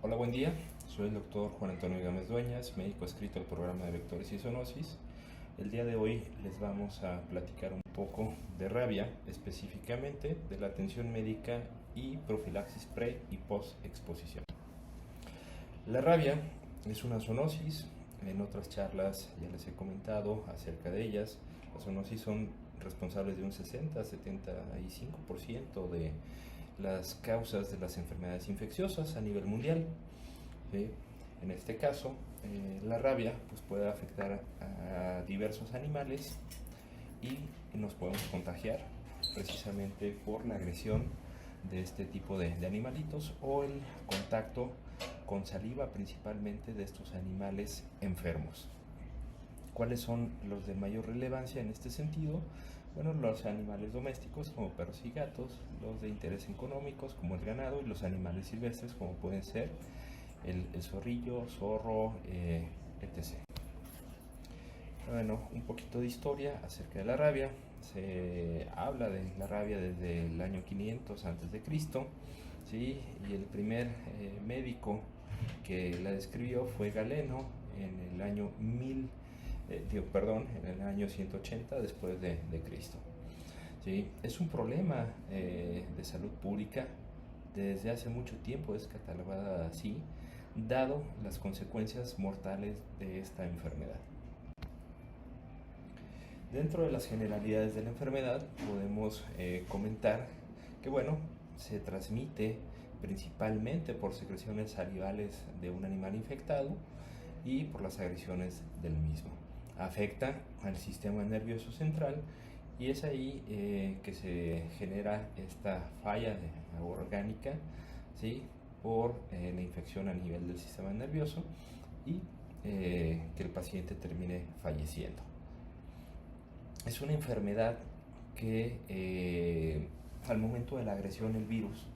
Hola, buen día. Soy el doctor Juan Antonio Gámez Dueñas, médico adscrito al programa de vectores y zoonosis. El día de hoy les vamos a platicar un poco de rabia, específicamente de la atención médica y profilaxis pre y post exposición. La rabia es una zoonosis. En otras charlas ya les he comentado acerca de ellas. Las zoonosis son responsables de un 60-75% de las causas de las enfermedades infecciosas a nivel mundial. ¿Sí? En este caso, la rabia pues, puede afectar a diversos animales y nos podemos contagiar precisamente por la agresión de este tipo de animalitos o el contacto con saliva principalmente de estos animales enfermos. ¿Cuáles son los de mayor relevancia en este sentido? Bueno, los animales domésticos como perros y gatos, los de interés económicos como el ganado y los animales silvestres como pueden ser el zorrillo, zorro, etc. Bueno, un poquito de historia acerca de la rabia. Se habla de la rabia desde el año 500 antes de Cristo, ¿sí? Y el primer médico que la describió fue Galeno en el año en el año 180 después de Cristo. ¿Sí? Es un problema de salud pública. Desde hace mucho tiempo es catalogada así, dado las consecuencias mortales de esta enfermedad. Dentro de las generalidades de la enfermedad podemos comentar que bueno, se transmite principalmente por secreciones salivales de un animal infectado y por las agresiones del mismo. Afecta al sistema nervioso central y es ahí que se genera esta falla orgánica, ¿sí? Por la infección a nivel del sistema nervioso y que el paciente termine falleciendo. Es una enfermedad que al momento de la agresión el virus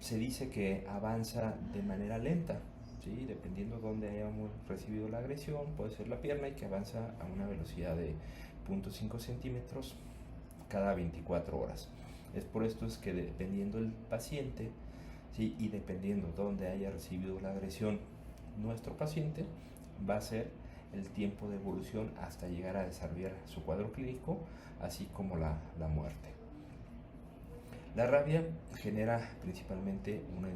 se dice que avanza de manera lenta, ¿sí? Dependiendo de dónde hayamos recibido la agresión, puede ser la pierna y que avanza a una velocidad de 0.5 centímetros cada 24 horas. Es por esto es que dependiendo del paciente, ¿sí? Y dependiendo de dónde haya recibido la agresión nuestro paciente, va a ser el tiempo de evolución hasta llegar a desarrollar su cuadro clínico, así como la muerte. La rabia genera principalmente una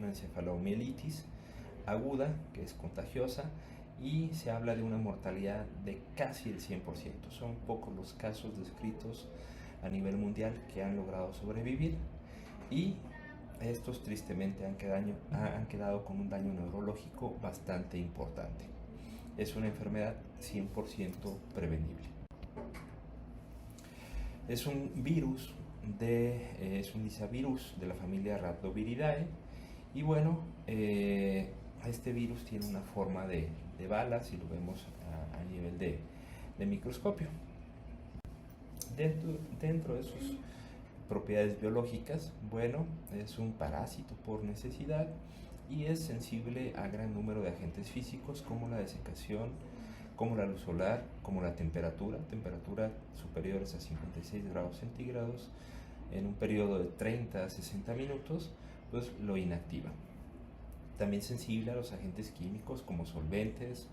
encefalomielitis aguda, que es contagiosa, y se habla de una mortalidad de casi el 100%. Son pocos los casos descritos a nivel mundial que han logrado sobrevivir y estos tristemente han quedado con un daño neurológico bastante importante. Es una enfermedad 100% prevenible. Es un virus es un lisavirus de la familia Rhabdoviridae y bueno, este virus tiene una forma de bala si lo vemos a nivel de microscopio. Dentro de sus propiedades biológicas, bueno, es un parásito por necesidad y es sensible a gran número de agentes físicos como la desecación, como la luz solar, como la temperaturas superiores a 56 grados centígrados en un periodo de 30 a 60 minutos, pues lo inactiva. También sensible a los agentes químicos como solventes,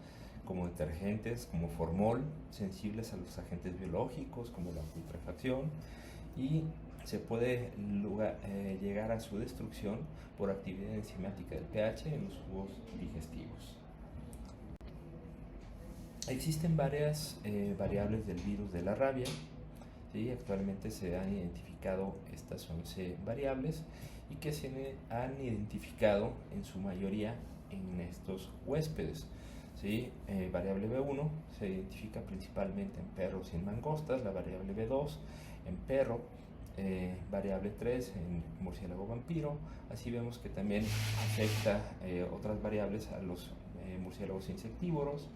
como detergentes, como formol, sensibles a los agentes biológicos como la putrefacción y se puede llegar a su destrucción por actividad enzimática del pH en los jugos digestivos. Existen varias variables del virus de la rabia. ¿Sí? Actualmente se han identificado estas 11 variables y que se han identificado en su mayoría en estos huéspedes. ¿Sí? Variable B1 se identifica principalmente en perros y en mangostas, la variable B2 en perro, variable 3 en murciélago vampiro. Así vemos que también afecta otras variables a los murciélagos insectívoros,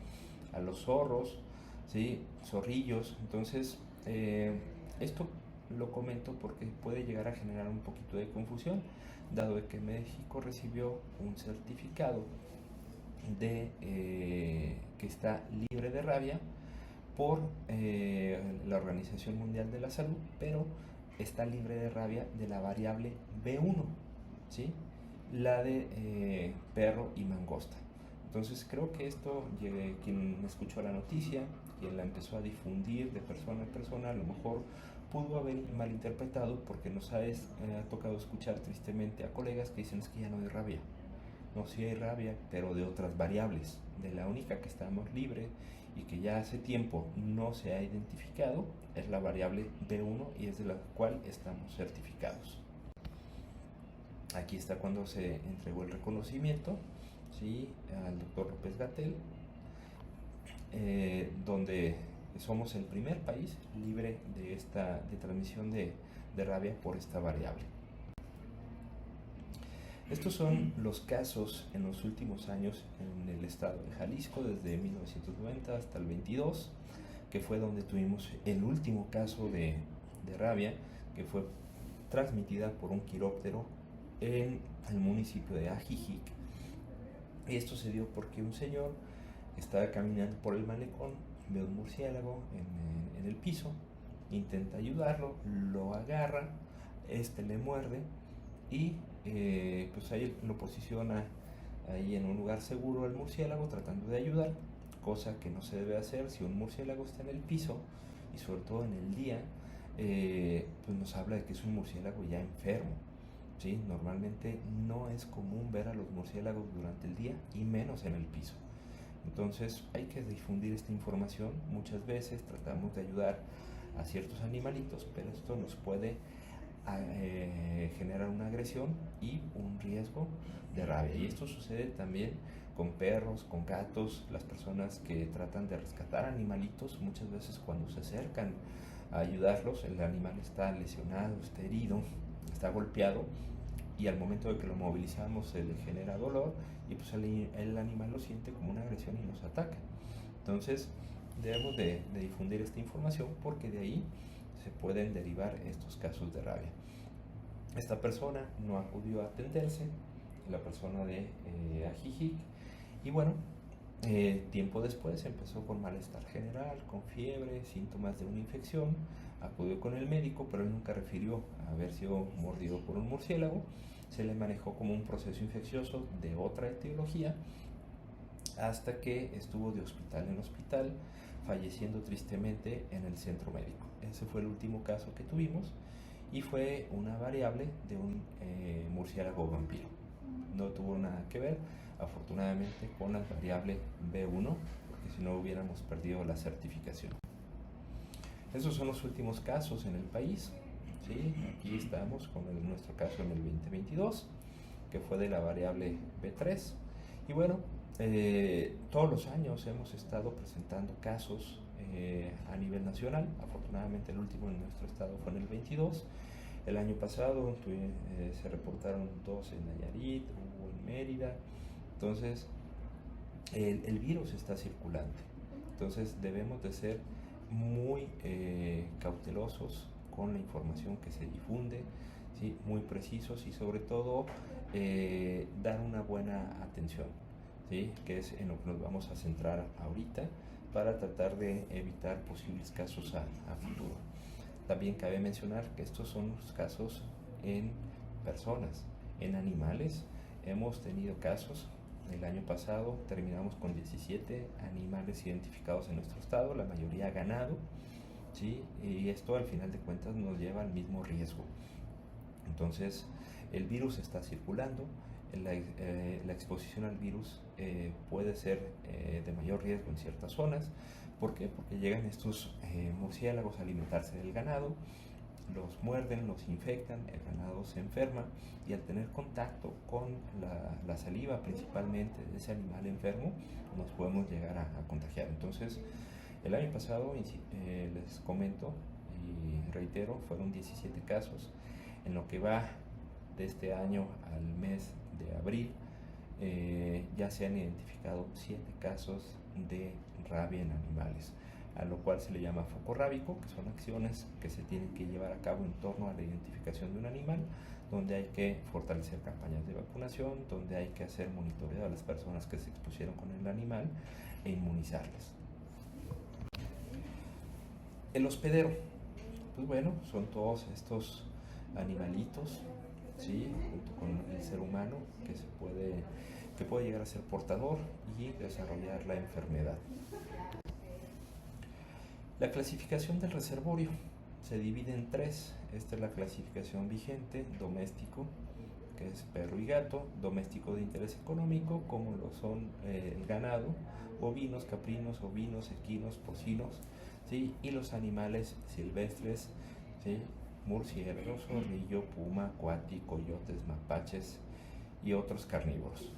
a los zorros, ¿sí? Zorrillos. Entonces, esto lo comento porque puede llegar a generar un poquito de confusión, dado que México recibió un certificado de que está libre de rabia por la Organización Mundial de la Salud, pero está libre de rabia de la variable B1, ¿sí? la de perro y mangosta. Entonces creo que esto, quien escuchó la noticia, quien la empezó a difundir de persona a persona, a lo mejor pudo haber malinterpretado, porque nos ha tocado escuchar tristemente a colegas que dicen es que ya no hay rabia. No, sí hay rabia, pero de otras variables. De la única que estamos libre y que ya hace tiempo no se ha identificado es la variable B1, y es de la cual estamos certificados. Aquí está cuando se entregó el reconocimiento, ¿sí?, al doctor López-Gatell, donde somos el primer país libre de transmisión de rabia por esta variable. Estos son los casos en los últimos años en el estado de Jalisco, desde 1990 hasta el 22, que fue donde tuvimos el último caso de rabia, que fue transmitida por un quiróptero en el municipio de Ajijic. Y esto se dio porque un señor estaba caminando por el malecón, ve un murciélago en el piso, intenta ayudarlo, lo agarra, le muerde y pues ahí lo posiciona ahí en un lugar seguro el murciélago, tratando de ayudar, cosa que no se debe hacer si un murciélago está en el piso, y sobre todo en el día, pues nos habla de que es un murciélago ya enfermo. ¿Sí? Normalmente no es común ver a los murciélagos durante el día, y menos en el piso. Entonces hay que difundir esta información. Muchas veces tratamos de ayudar a ciertos animalitos, pero esto nos puede generar una agresión y un riesgo de rabia. Y esto sucede también con perros, con gatos. Las personas que tratan de rescatar animalitos, muchas veces cuando se acercan a ayudarlos, el animal está lesionado, está herido, está golpeado, y al momento de que lo movilizamos se le genera dolor, y pues el animal lo siente como una agresión y nos ataca. Entonces debemos de difundir esta información, porque de ahí se pueden derivar estos casos de rabia. Esta persona no acudió a atenderse, la persona de Ajijic, y bueno, tiempo después empezó con malestar general, con fiebre, síntomas de una infección. Acudió con el médico, pero él nunca refirió a haber sido mordido por un murciélago. Se le manejó como un proceso infeccioso de otra etiología, hasta que estuvo de hospital en hospital, falleciendo tristemente en el centro médico. Ese fue el último caso que tuvimos, y fue una variable de un murciélago vampiro. No tuvo nada que ver, afortunadamente, con la variable B1, porque si no hubiéramos perdido la certificación. Esos son los últimos casos en el país. ¿Sí? Aquí estamos con nuestro caso en el 2022, que fue de la variable B3. Y bueno, todos los años hemos estado presentando casos a nivel nacional. Afortunadamente el último en nuestro estado fue en el 22. El año pasado se reportaron 2 en Nayarit, hubo en Mérida. Entonces el virus está circulante. Entonces debemos de ser muy cautelosos con la información que se difunde, ¿sí? Muy precisos, y sobre todo dar una buena atención, ¿sí? Que es en lo que nos vamos a centrar ahorita, para tratar de evitar posibles casos a futuro. También cabe mencionar que estos son los casos en personas. En animales hemos tenido casos. El año pasado terminamos con 17 animales identificados en nuestro estado, la mayoría ganado, ¿sí? Y esto al final de cuentas nos lleva al mismo riesgo. Entonces el virus está circulando. La exposición al virus puede ser de mayor riesgo en ciertas zonas. ¿Por qué? Porque llegan estos murciélagos a alimentarse del ganado, los muerden, los infectan, el ganado se enferma, y al tener contacto con la saliva principalmente de ese animal enfermo, nos podemos llegar a contagiar. Entonces el año pasado, les comento y reitero, fueron 17 casos. En lo que va de este año al mes de abril, ya se han identificado 7 casos de rabia en animales, a lo cual se le llama foco rábico, que son acciones que se tienen que llevar a cabo en torno a la identificación de un animal, donde hay que fortalecer campañas de vacunación, donde hay que hacer monitoreo a las personas que se expusieron con el animal e inmunizarles. El hospedero, pues bueno, son todos estos animalitos, ¿sí? Junto con el ser humano que puede llegar a ser portador y desarrollar la enfermedad. La clasificación del reservorio se divide en tres. Esta es la clasificación vigente: doméstico, que es perro y gato; doméstico de interés económico, como lo son el ganado, bovinos, caprinos, ovinos, equinos, porcinos, ¿sí? Y los animales silvestres, ¿sí? Murciélagos, zorrillo, puma, cuati, coyotes, mapaches y otros carnívoros.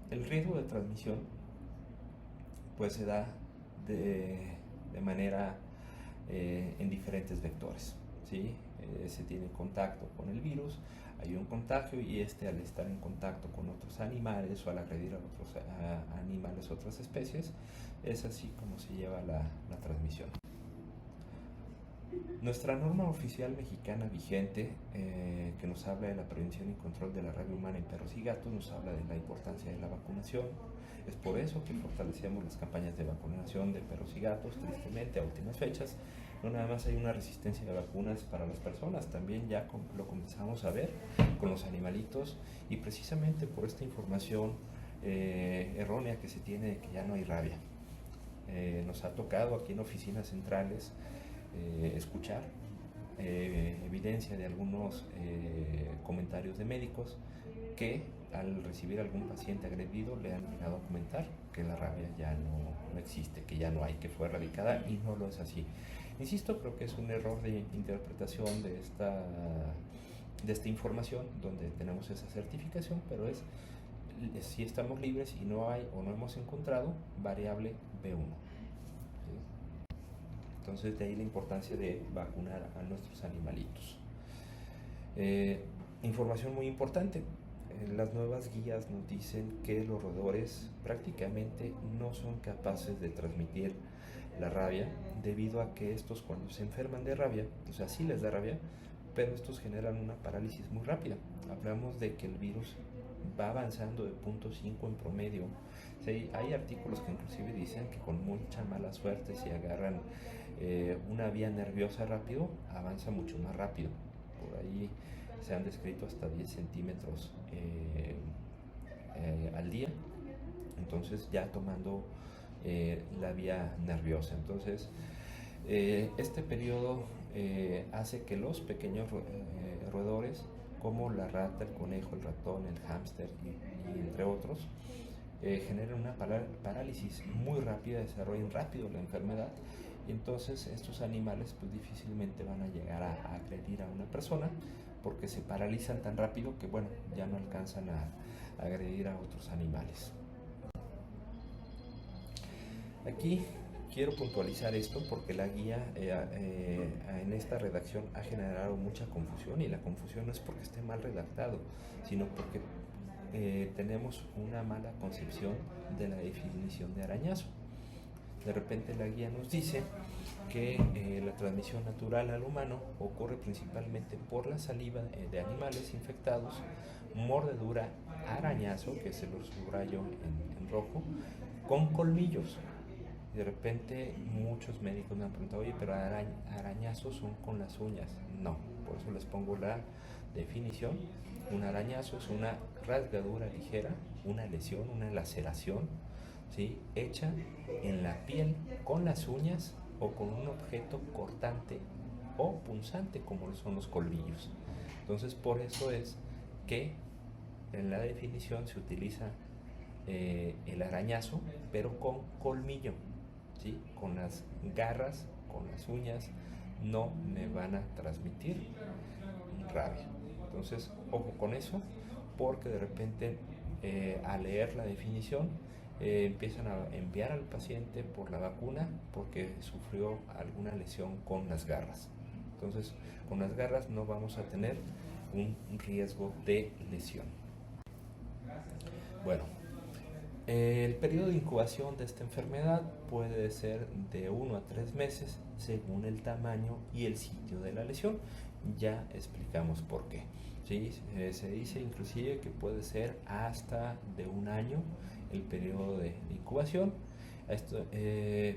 El riesgo de transmisión pues se da de manera en diferentes vectores, ¿sí? Se tiene contacto con el virus, hay un contagio, y al estar en contacto con otros animales o al agredir a otros animales, otras especies, es así como se lleva la transmisión. Nuestra norma oficial mexicana vigente, que nos habla de la prevención y control de la rabia humana en perros y gatos, nos habla de la importancia de la vacunación. Es por eso que fortalecemos las campañas de vacunación de perros y gatos. Tristemente, a últimas fechas, no nada más hay una resistencia de vacunas para las personas, también ya lo comenzamos a ver con los animalitos, y precisamente por esta información errónea que se tiene de que ya no hay rabia. Nos ha tocado aquí en oficinas centrales escuchar evidencia de algunos comentarios de médicos que al recibir algún paciente agredido le han llegado a comentar que la rabia ya no existe, que ya no hay, que fue erradicada, y no lo es así. Insisto, creo que es un error de interpretación de esta información, donde tenemos esa certificación, pero si estamos libres y no hay o no hemos encontrado variable B1. Entonces, de ahí la importancia de vacunar a nuestros animalitos. Información muy importante: las nuevas guías nos dicen que los roedores prácticamente no son capaces de transmitir la rabia, debido a que estos, cuando se enferman de rabia, o sea, sí les da rabia, pero estos generan una parálisis muy rápida. Hablamos de que el virus va avanzando de 0.5 en promedio. Sí, hay artículos que inclusive dicen que con mucha mala suerte, si agarran una vía nerviosa rápido, avanza mucho más rápido. Por ahí se han descrito hasta 10 centímetros al día, entonces ya tomando la vía nerviosa. Entonces este periodo hace que los pequeños roedores, como la rata, el conejo, el ratón, el hámster y entre otros, generan una parálisis muy rápida, desarrollan rápido la enfermedad, y entonces estos animales pues difícilmente van a llegar a agredir a una persona, porque se paralizan tan rápido que bueno, ya no alcanzan a agredir a otros animales. Aquí quiero puntualizar esto porque la guía en esta redacción ha generado mucha confusión, y la confusión no es porque esté mal redactado, sino porque tenemos una mala concepción de la definición de arañazo. De repente la guía nos dice que la transmisión natural al humano ocurre principalmente por la saliva de animales infectados, mordedura, arañazo, que se lo subrayo en rojo, con colmillos. De repente muchos médicos me han preguntado: oye, pero arañazos son con las uñas. No, por eso les pongo la definición. Un arañazo es una rasgadura ligera, una lesión, una laceración, ¿sí?, hecha en la piel con las uñas o con un objeto cortante o punzante, como son los colmillos. Entonces, por eso es que en la definición se utiliza el arañazo, pero con colmillo, ¿sí? Con las garras, con las uñas, no me van a transmitir rabia. Entonces, ojo con eso, porque de repente al leer la definición empiezan a enviar al paciente por la vacuna porque sufrió alguna lesión con las garras. Entonces, con las garras no vamos a tener un riesgo de lesión. Bueno, el periodo de incubación de esta enfermedad puede ser de 1 a 3 meses según el tamaño y el sitio de la lesión. Ya explicamos por qué. ¿Sí? Se dice inclusive que puede ser hasta de 1 año el periodo de incubación.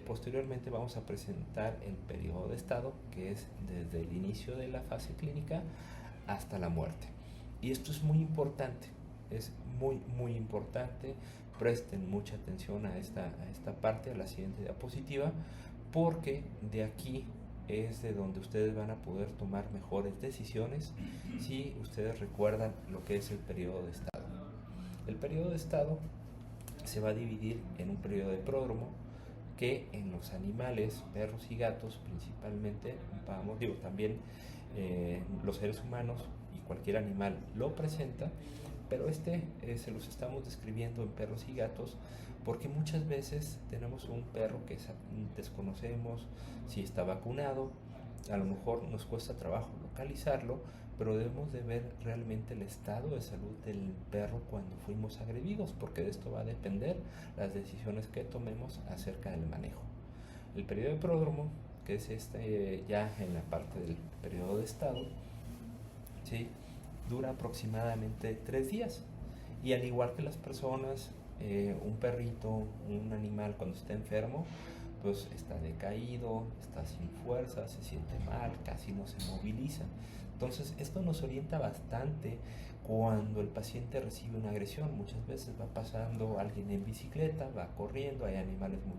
Posteriormente vamos a presentar el periodo de estado, que es desde el inicio de la fase clínica hasta la muerte. Y esto es muy importante, es muy importante. Presten mucha atención a esta parte, a la siguiente diapositiva, porque de aquí es de donde ustedes van a poder tomar mejores decisiones si ustedes recuerdan lo que es el periodo de estado. El periodo de estado se va a dividir en un periodo de pródromo, que en los animales, perros y gatos principalmente, también los seres humanos y cualquier animal lo presenta, pero se los estamos describiendo en perros y gatos porque muchas veces tenemos un perro que desconocemos si está vacunado, a lo mejor nos cuesta trabajo localizarlo, pero debemos de ver realmente el estado de salud del perro cuando fuimos agredidos, porque de esto va a depender las decisiones que tomemos acerca del manejo. El periodo de pródromo, que es ya en la parte del periodo de estado, ¿sí?, dura aproximadamente 3 días. Y al igual que las personas, un perrito, un animal cuando está enfermo, pues está decaído, está sin fuerza, se siente mal, casi no se moviliza. Entonces esto nos orienta bastante cuando el paciente recibe una agresión. Muchas veces va pasando alguien en bicicleta, va corriendo, hay animales muy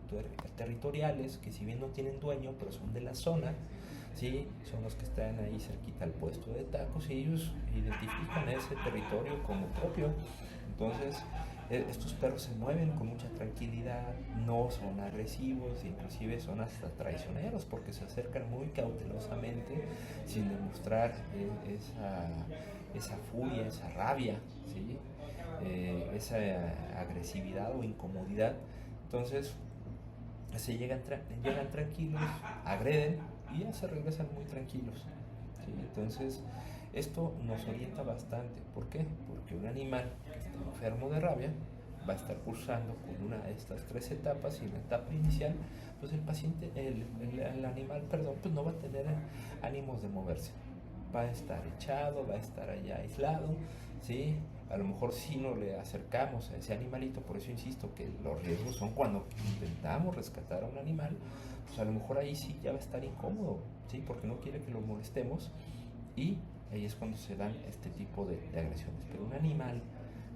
territoriales que si bien no tienen dueño, pero son de la zona, ¿sí?, son los que están ahí cerquita al puesto de tacos y ellos identifican ese territorio como propio. Entonces estos perros se mueven con mucha tranquilidad, no son agresivos, inclusive son hasta traicioneros porque se acercan muy cautelosamente sin demostrar esa furia, esa rabia, ¿sí?, esa agresividad o incomodidad. Entonces llegan tranquilos, agreden y ya se regresan muy tranquilos, ¿sí? Entonces esto nos orienta bastante. ¿Por qué? Porque un animal que está enfermo de rabia va a estar cursando con una de estas 3 etapas, y en la etapa inicial pues el animal pues no va a tener ánimos de moverse, va a estar echado, va a estar allá aislado, ¿sí? A lo mejor si no le acercamos a ese animalito, por eso insisto que los riesgos son cuando intentamos rescatar a un animal, pues a lo mejor ahí sí ya va a estar incómodo, ¿sí?, porque no quiere que lo molestemos, y ahí es cuando se dan este tipo de agresiones. Pero un animal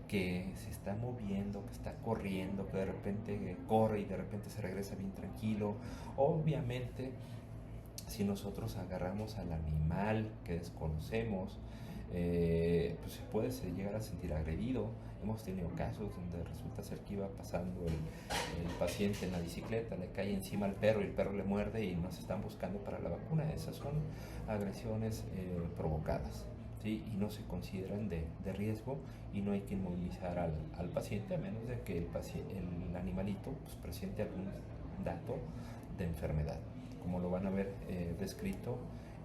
que se está moviendo, que está corriendo, que de repente corre y de repente se regresa bien tranquilo, obviamente si nosotros agarramos al animal que desconocemos, pues se puede llegar a sentir agredido. Hemos tenido casos donde resulta ser que iba pasando el paciente en la bicicleta, le cae encima al perro y el perro le muerde y nos están buscando para la vacuna. Esas son agresiones provocadas, ¿sí?, y no se consideran de riesgo, y no hay que inmovilizar al paciente a menos de que el animalito pues presente algún dato de enfermedad, como lo van a ver descrito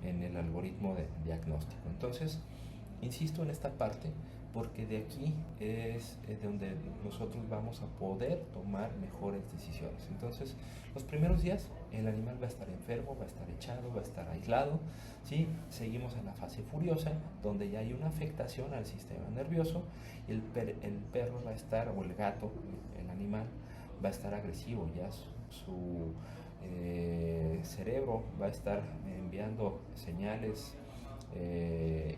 en el algoritmo de diagnóstico. Entonces, insisto en esta parte porque de aquí es donde nosotros vamos a poder tomar mejores decisiones. Entonces, los primeros días el animal va a estar enfermo, va a estar echado, va a estar aislado, ¿sí? Seguimos en la fase furiosa, donde ya hay una afectación al sistema nervioso, y el perro va a estar, o el gato, el animal, va a estar agresivo, ya su cerebro va a estar enviando señales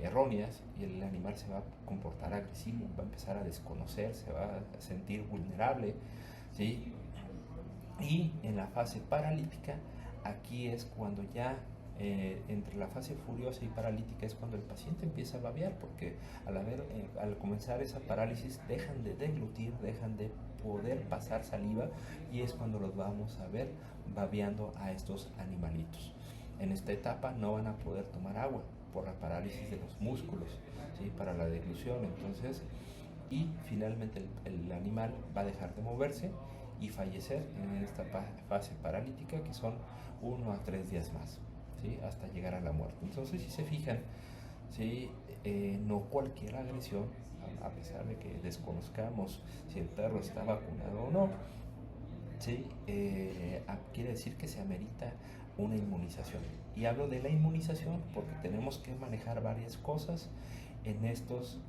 erróneas, y el animal se va a comportar agresivo, va a empezar a desconocer, se va a sentir vulnerable, ¿sí? Y en la fase paralítica, aquí es cuando ya entre la fase furiosa y paralítica es cuando el paciente empieza a babear, porque al comenzar esa parálisis dejan de deglutir, dejan de poder pasar saliva, y es cuando los vamos a ver babeando a estos animalitos. En esta etapa no van a poder tomar agua por la parálisis de los músculos, ¿sí?, para la deglución. Entonces, y finalmente el animal va a dejar de moverse y fallecer en esta fase paralítica, que son 1 a 3 días más, ¿sí?, hasta llegar a la muerte. Entonces, si se fijan, ¿sí?, no cualquier agresión, a pesar de que desconozcamos si el perro está vacunado o no, ¿sí?, quiere decir que se amerita una inmunización. Y hablo de la inmunización porque tenemos que manejar varias cosas en estos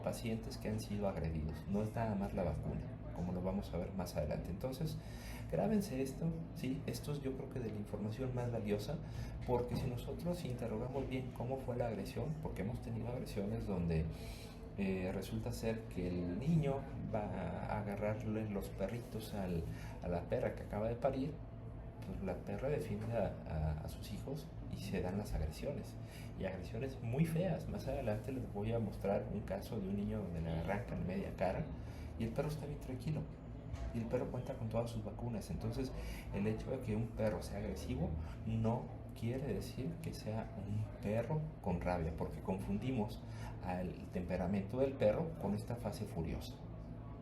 pacientes que han sido agredidos. No es nada más la vacuna, como lo vamos a ver más adelante. Entonces, Grábense esto, ¿sí? Esto es yo creo que de la información más valiosa, porque si nosotros interrogamos bien cómo fue la agresión, porque hemos tenido agresiones donde resulta ser que el niño va a agarrarle los perritos a la perra que acaba de parir, pues la perra defiende a sus hijos y se dan las agresiones. Y agresiones muy feas. Más adelante les voy a mostrar un caso de un niño donde le arrancan media cara y el perro está bien tranquilo. Y el perro cuenta con todas sus vacunas. Entonces, el hecho de que un perro sea agresivo no quiere decir que sea un perro con rabia, porque confundimos al temperamento del perro con esta fase furiosa.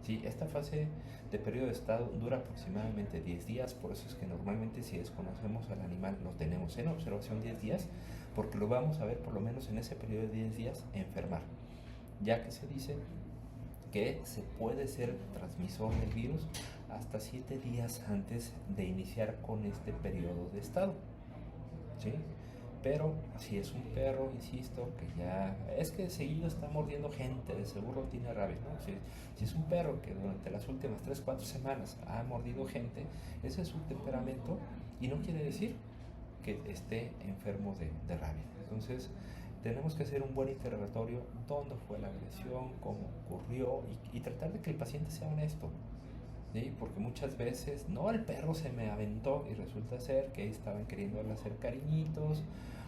Sí, esta fase de periodo de estado dura aproximadamente 10 días, por eso es que normalmente si desconocemos al animal lo tenemos en observación 10 días, porque lo vamos a ver por lo menos en ese periodo de 10 días enfermar, ya que se dice que se puede ser transmisor del virus hasta 7 días antes de iniciar con este periodo de estado. ¿Sí? Pero si es un perro, insisto, que ya es que seguido está mordiendo gente, de seguro tiene rabia, ¿no? Si es un perro que durante las últimas 3 4 semanas ha mordido gente, ese es su temperamento y no quiere decir que esté enfermo de rabia. Entonces, tenemos que hacer un buen interrogatorio, dónde fue la agresión, cómo ocurrió y tratar de que el paciente sea honesto. ¿Sí? Porque muchas veces, no, el perro se me aventó y resulta ser que estaban queriendo hacer cariñitos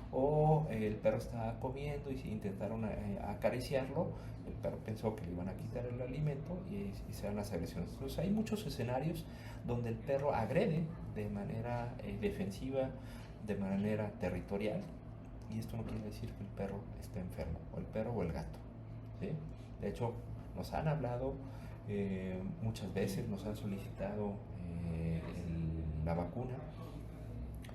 o el perro estaba comiendo y intentaron acariciarlo, el perro pensó que le iban a quitar el alimento y se dan las agresiones. Entonces hay muchos escenarios donde el perro agrede de manera defensiva, de manera territorial, y esto no quiere decir que el perro esté enfermo, o el perro o el gato. ¿Sí? De hecho, nos han hablado muchas veces, nos han solicitado la vacuna.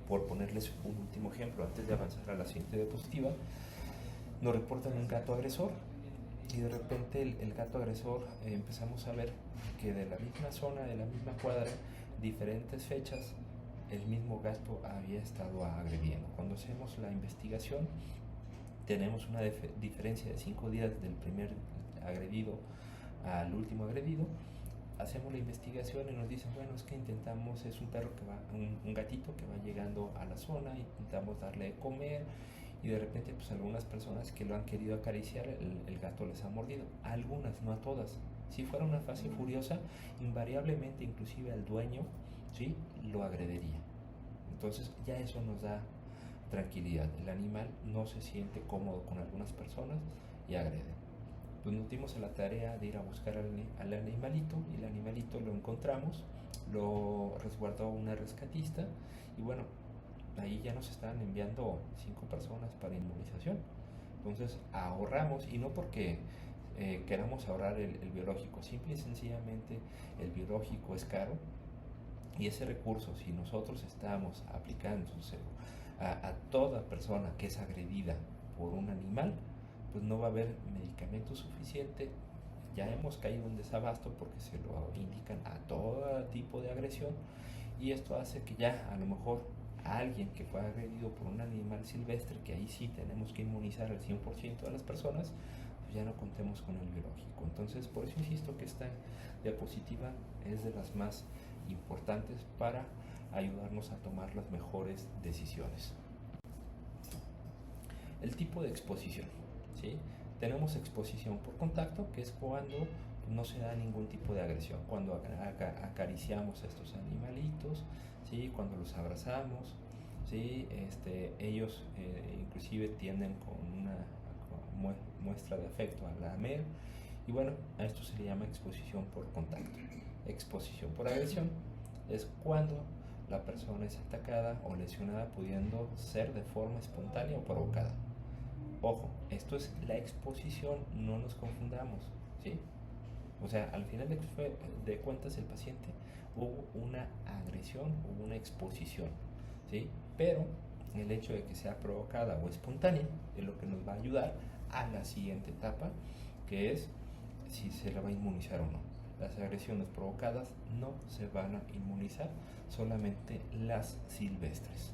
Por ponerles un último ejemplo, antes de avanzar a la siguiente diapositiva, nos reportan un gato agresor y de repente el gato agresor empezamos a ver que de la misma zona, de la misma cuadra, diferentes fechas, el mismo gato había estado agrediendo. Cuando hacemos la investigación, tenemos una diferencia de 5 días del primer agredido al último agredido. Hacemos la investigación y nos dicen, bueno, es que intentamos, es un perro que va, un gatito que va llegando a la zona, intentamos darle de comer y de repente pues algunas personas que lo han querido acariciar, el gato les ha mordido. A algunas, no a todas. Si fuera una fase furiosa, invariablemente inclusive al dueño, ¿sí?, lo agrediría. Entonces ya eso nos da tranquilidad. El animal no se siente cómodo con algunas personas y agrede. Pues nos dimos a la tarea de ir a buscar al animalito y el animalito lo encontramos, lo resguardó una rescatista y bueno, ahí ya nos estaban enviando 5 personas para inmunización. Entonces ahorramos, y no porque queramos ahorrar el biológico, simple y sencillamente el biológico es caro y ese recurso, si nosotros estamos aplicando a toda persona que es agredida por un animal, pues no va a haber medicamento suficiente. Ya hemos caído en desabasto porque se lo indican a todo tipo de agresión y esto hace que ya a lo mejor a alguien que fue agredido por un animal silvestre, que ahí sí tenemos que inmunizar al 100% de las personas, pues ya no contemos con el biológico. Entonces, por eso insisto que esta diapositiva es de las más importantes para ayudarnos a tomar las mejores decisiones. El tipo de exposición. ¿Sí? Tenemos exposición por contacto, que es cuando no se da ningún tipo de agresión, cuando acariciamos a estos animalitos, ¿sí?, cuando los abrazamos, ¿sí?, ellos inclusive tienden con una muestra de afecto a lamer, y bueno, a esto se le llama exposición por contacto. Exposición por agresión es cuando la persona es atacada o lesionada, pudiendo ser de forma espontánea o provocada. Ojo, esto es la exposición, no nos confundamos, ¿sí? O sea, al final de cuentas el paciente hubo una agresión, hubo una exposición, ¿sí? Pero el hecho de que sea provocada o espontánea es lo que nos va a ayudar a la siguiente etapa, que es si se la va a inmunizar o no. Las agresiones provocadas no se van a inmunizar, solamente las silvestres.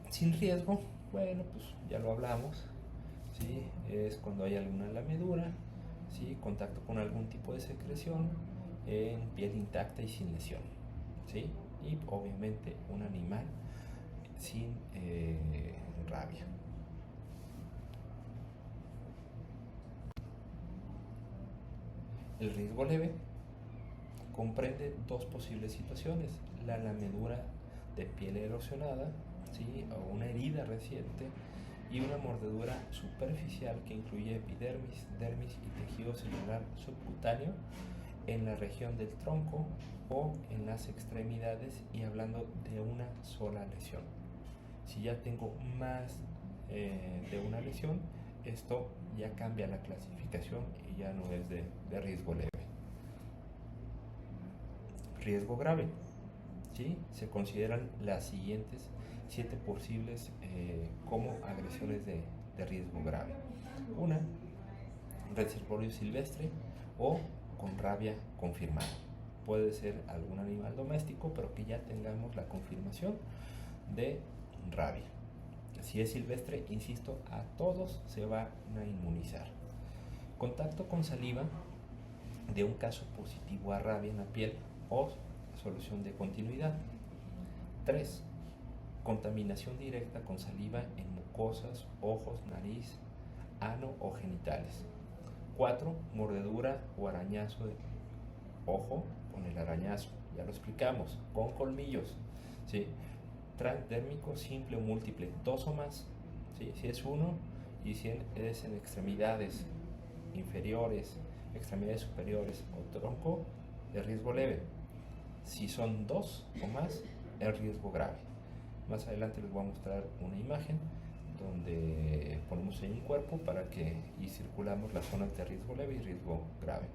Sin riesgo, bueno, pues ya lo hablamos, ¿sí? Es cuando hay alguna lamedura, ¿sí? Contacto con algún tipo de secreción en piel intacta y sin lesión, ¿sí? Y obviamente un animal sin rabia. El riesgo leve comprende dos posibles situaciones: la lamedura de piel erosionada, ¿sí? O una herida reciente, y una mordedura superficial que incluye epidermis, dermis y tejido celular subcutáneo en la región del tronco o en las extremidades, y hablando de una sola lesión. Si ya tengo más de una lesión, esto ya cambia la clasificación y ya no es de riesgo leve. Riesgo grave, ¿sí? Se consideran las siguientes 7 posibles como agresiones de riesgo grave. Una, reservorio silvestre o con rabia confirmada. Puede ser algún animal doméstico, pero que ya tengamos la confirmación de rabia. Si es silvestre, insisto, a todos se van a inmunizar. Contacto con saliva de un caso positivo a rabia en la piel o solución de continuidad. 3. Contaminación directa con saliva en mucosas, ojos, nariz, ano o genitales. 4. Mordedura o arañazo de ojo con el arañazo, ya lo explicamos, con colmillos, ¿sí? Transdérmico simple o múltiple, 2 o más, ¿sí? Si es uno y si es en extremidades inferiores, extremidades superiores o tronco, el riesgo leve. Si son 2 o más, el riesgo grave. Más adelante les voy a mostrar una imagen donde ponemos ahí un cuerpo y circulamos las zonas de riesgo leve y riesgo grave.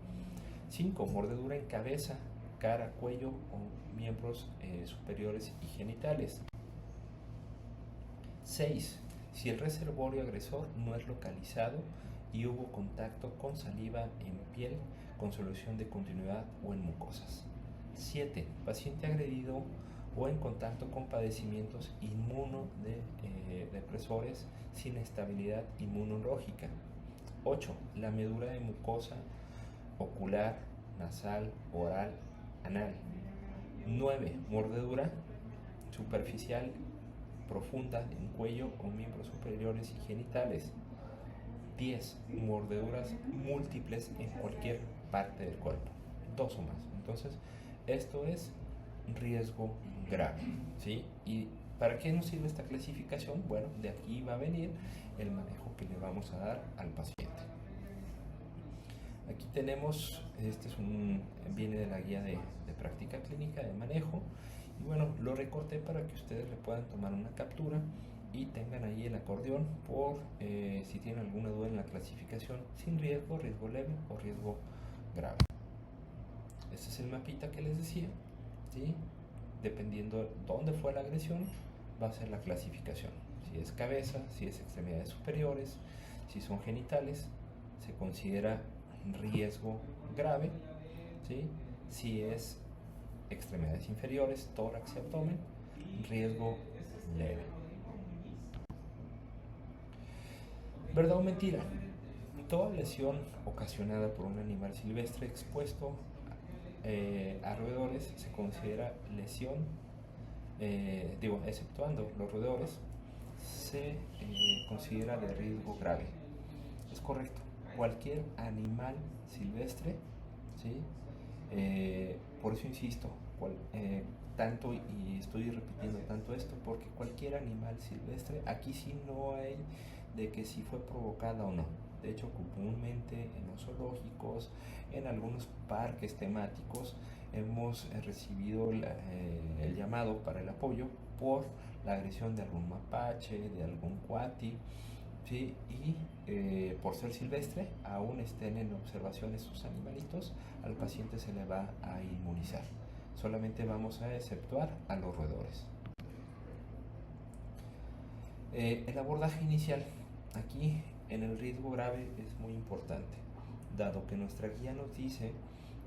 5. Mordedura en cabeza, cara, cuello o miembros superiores y genitales. 6. Si el reservorio agresor no es localizado y hubo contacto con saliva en piel con solución de continuidad o en mucosas. 7. Paciente agredido o en contacto con padecimientos inmunodepresores sin estabilidad inmunológica. 8. Lamedura de mucosa ocular, nasal, oral, anal. 9. Mordedura superficial profunda en cuello o miembros superiores y genitales. 10. Mordeduras múltiples en cualquier parte del cuerpo, 2 o más. Entonces, esto es riesgo grave, ¿sí? ¿Y para qué nos sirve esta clasificación? Bueno, de aquí va a venir el manejo que le vamos a dar al paciente. Aquí tenemos, viene de la guía de práctica clínica de manejo, y bueno, lo recorté para que ustedes le puedan tomar una captura y tengan ahí el acordeón por si tienen alguna duda en la clasificación: sin riesgo, riesgo leve o riesgo grave. Este es el mapita que les decía, ¿sí? Dependiendo de dónde fue la agresión, va a ser la clasificación. Si es cabeza, si es extremidades superiores, si son genitales, se considera riesgo grave, ¿sí? Si es extremidades inferiores, tórax y abdomen, riesgo leve. ¿Verdad o mentira? Toda lesión ocasionada por un animal silvestre expuesto a roedores se considera lesión, exceptuando los roedores, se considera de riesgo grave. Es correcto. Cualquier animal silvestre, ¿sí? Por eso insisto, tanto, y estoy repitiendo tanto esto, porque cualquier animal silvestre, aquí sí no hay de que si fue provocada o no. De hecho, comúnmente en los zoológicos, en algunos parques temáticos, hemos recibido el llamado para el apoyo por la agresión de algún mapache, de algún cuati, ¿sí? Y por ser silvestre, aún estén en observación estos animalitos, al paciente se le va a inmunizar. Solamente vamos a exceptuar a los roedores. El abordaje inicial. Aquí en el riesgo grave es muy importante, dado que nuestra guía nos dice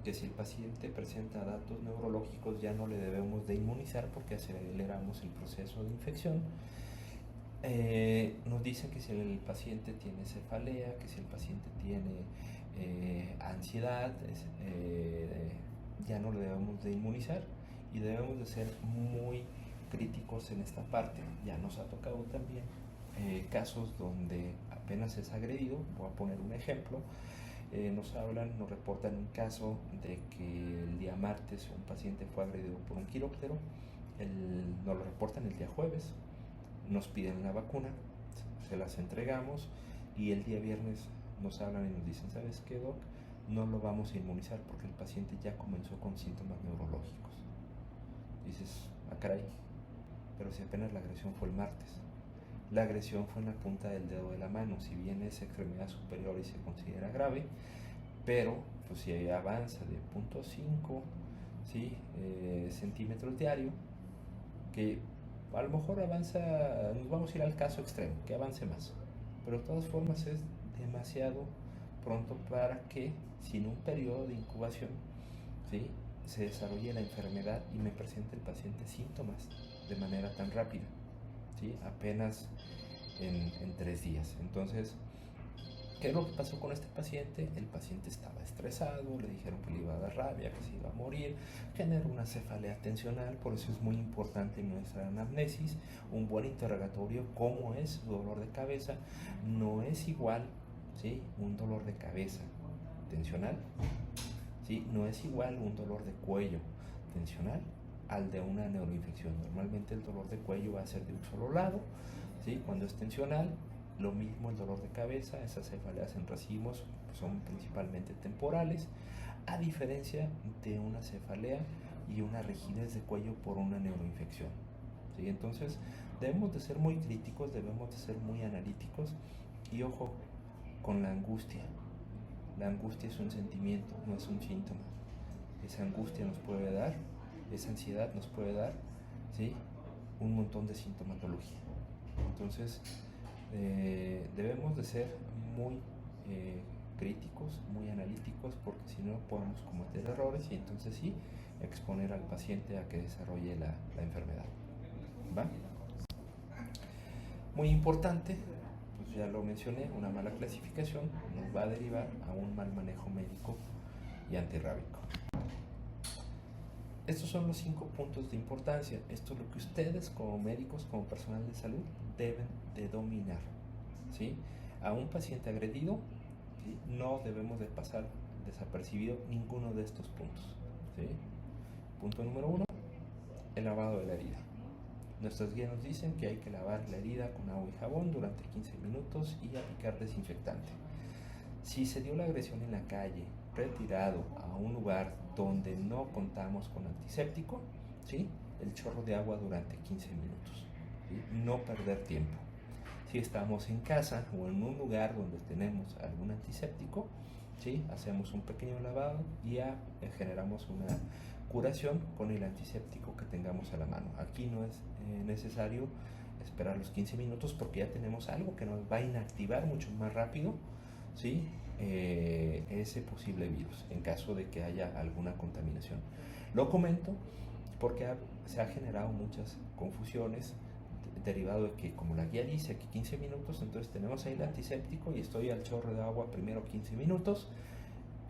que si el paciente presenta datos neurológicos ya no le debemos de inmunizar porque aceleramos el proceso de infección. Nos dice que si el paciente tiene cefalea, que si el paciente tiene ansiedad, ya no le debemos de inmunizar y debemos de ser muy críticos en esta parte. Ya nos ha tocado también casos donde apenas es agredido. Voy a poner un ejemplo. Nos reportan un caso de que el día martes un paciente fue agredido por un quiróptero. Nos lo reportan el día jueves, nos piden la vacuna, se las entregamos y el día viernes nos hablan y nos dicen, ¿sabes qué, doc? No lo vamos a inmunizar porque el paciente ya comenzó con síntomas neurológicos. Dices, ah, caray, pero si apenas la agresión fue el martes. La agresión fue en la punta del dedo de la mano, si bien es extremidad superior y se considera grave, pero pues si avanza de 0.5 ¿sí? Centímetros diario, que a lo mejor avanza, nos vamos a ir al caso extremo, que avance más, pero de todas formas es demasiado pronto para que sin un periodo de incubación, ¿sí? Se desarrolle la enfermedad y me presente el paciente síntomas de manera tan rápida, ¿sí? Apenas en 3 días. Entonces, ¿qué es lo que pasó con este paciente? El paciente estaba estresado, le dijeron que le iba a dar rabia, que se iba a morir, generó una cefalea tensional. Por eso es muy importante en nuestra anamnesis un buen interrogatorio, cómo es su dolor de cabeza. No es igual, ¿sí? Un dolor de cabeza tensional, ¿sí? No es igual un dolor de cuello tensional al de una neuroinfección. Normalmente el dolor de cuello va a ser de un solo lado, ¿sí? Cuando es tensional. Lo mismo el dolor de cabeza, esas cefaleas en racimos son principalmente temporales, a diferencia de una cefalea y una rigidez de cuello por una neuroinfección, ¿sí? Entonces debemos de ser muy críticos, debemos de ser muy analíticos y ojo con la angustia. La angustia es un sentimiento, no es un síntoma. Esa angustia nos puede dar, esa ansiedad nos puede dar, ¿sí? Un montón de sintomatología. Entonces, debemos de ser muy críticos, muy analíticos, porque si no podemos cometer errores y entonces sí exponer al paciente a que desarrolle la enfermedad. ¿Va? Muy importante, pues ya lo mencioné, una mala clasificación nos va a derivar a un mal manejo médico y antirrábico. Estos son los 5 puntos de importancia. Esto es lo que ustedes como médicos, como personal de salud, deben de dominar, ¿sí? A un paciente agredido, ¿sí? No debemos de pasar desapercibido ninguno de estos puntos, ¿sí? Punto número 1, el lavado de la herida. Nuestras guías nos dicen que hay que lavar la herida con agua y jabón durante 15 minutos y aplicar desinfectante. Si se dio la agresión en la calle, retirado a un lugar donde no contamos con antiséptico, ¿sí? El chorro de agua durante 15 minutos, ¿sí? No perder tiempo. Si estamos en casa o en un lugar donde tenemos algún antiséptico, ¿sí? Hacemos un pequeño lavado y ya generamos una curación con el antiséptico que tengamos a la mano. Aquí no es necesario esperar los 15 minutos porque ya tenemos algo que nos va a inactivar mucho más rápido, ¿sí? Ese posible virus en caso de que haya alguna contaminación. Lo comento porque se ha generado muchas confusiones derivado de que como la guía dice que 15 minutos, entonces tenemos ahí el antiséptico y estoy al chorro de agua primero 15 minutos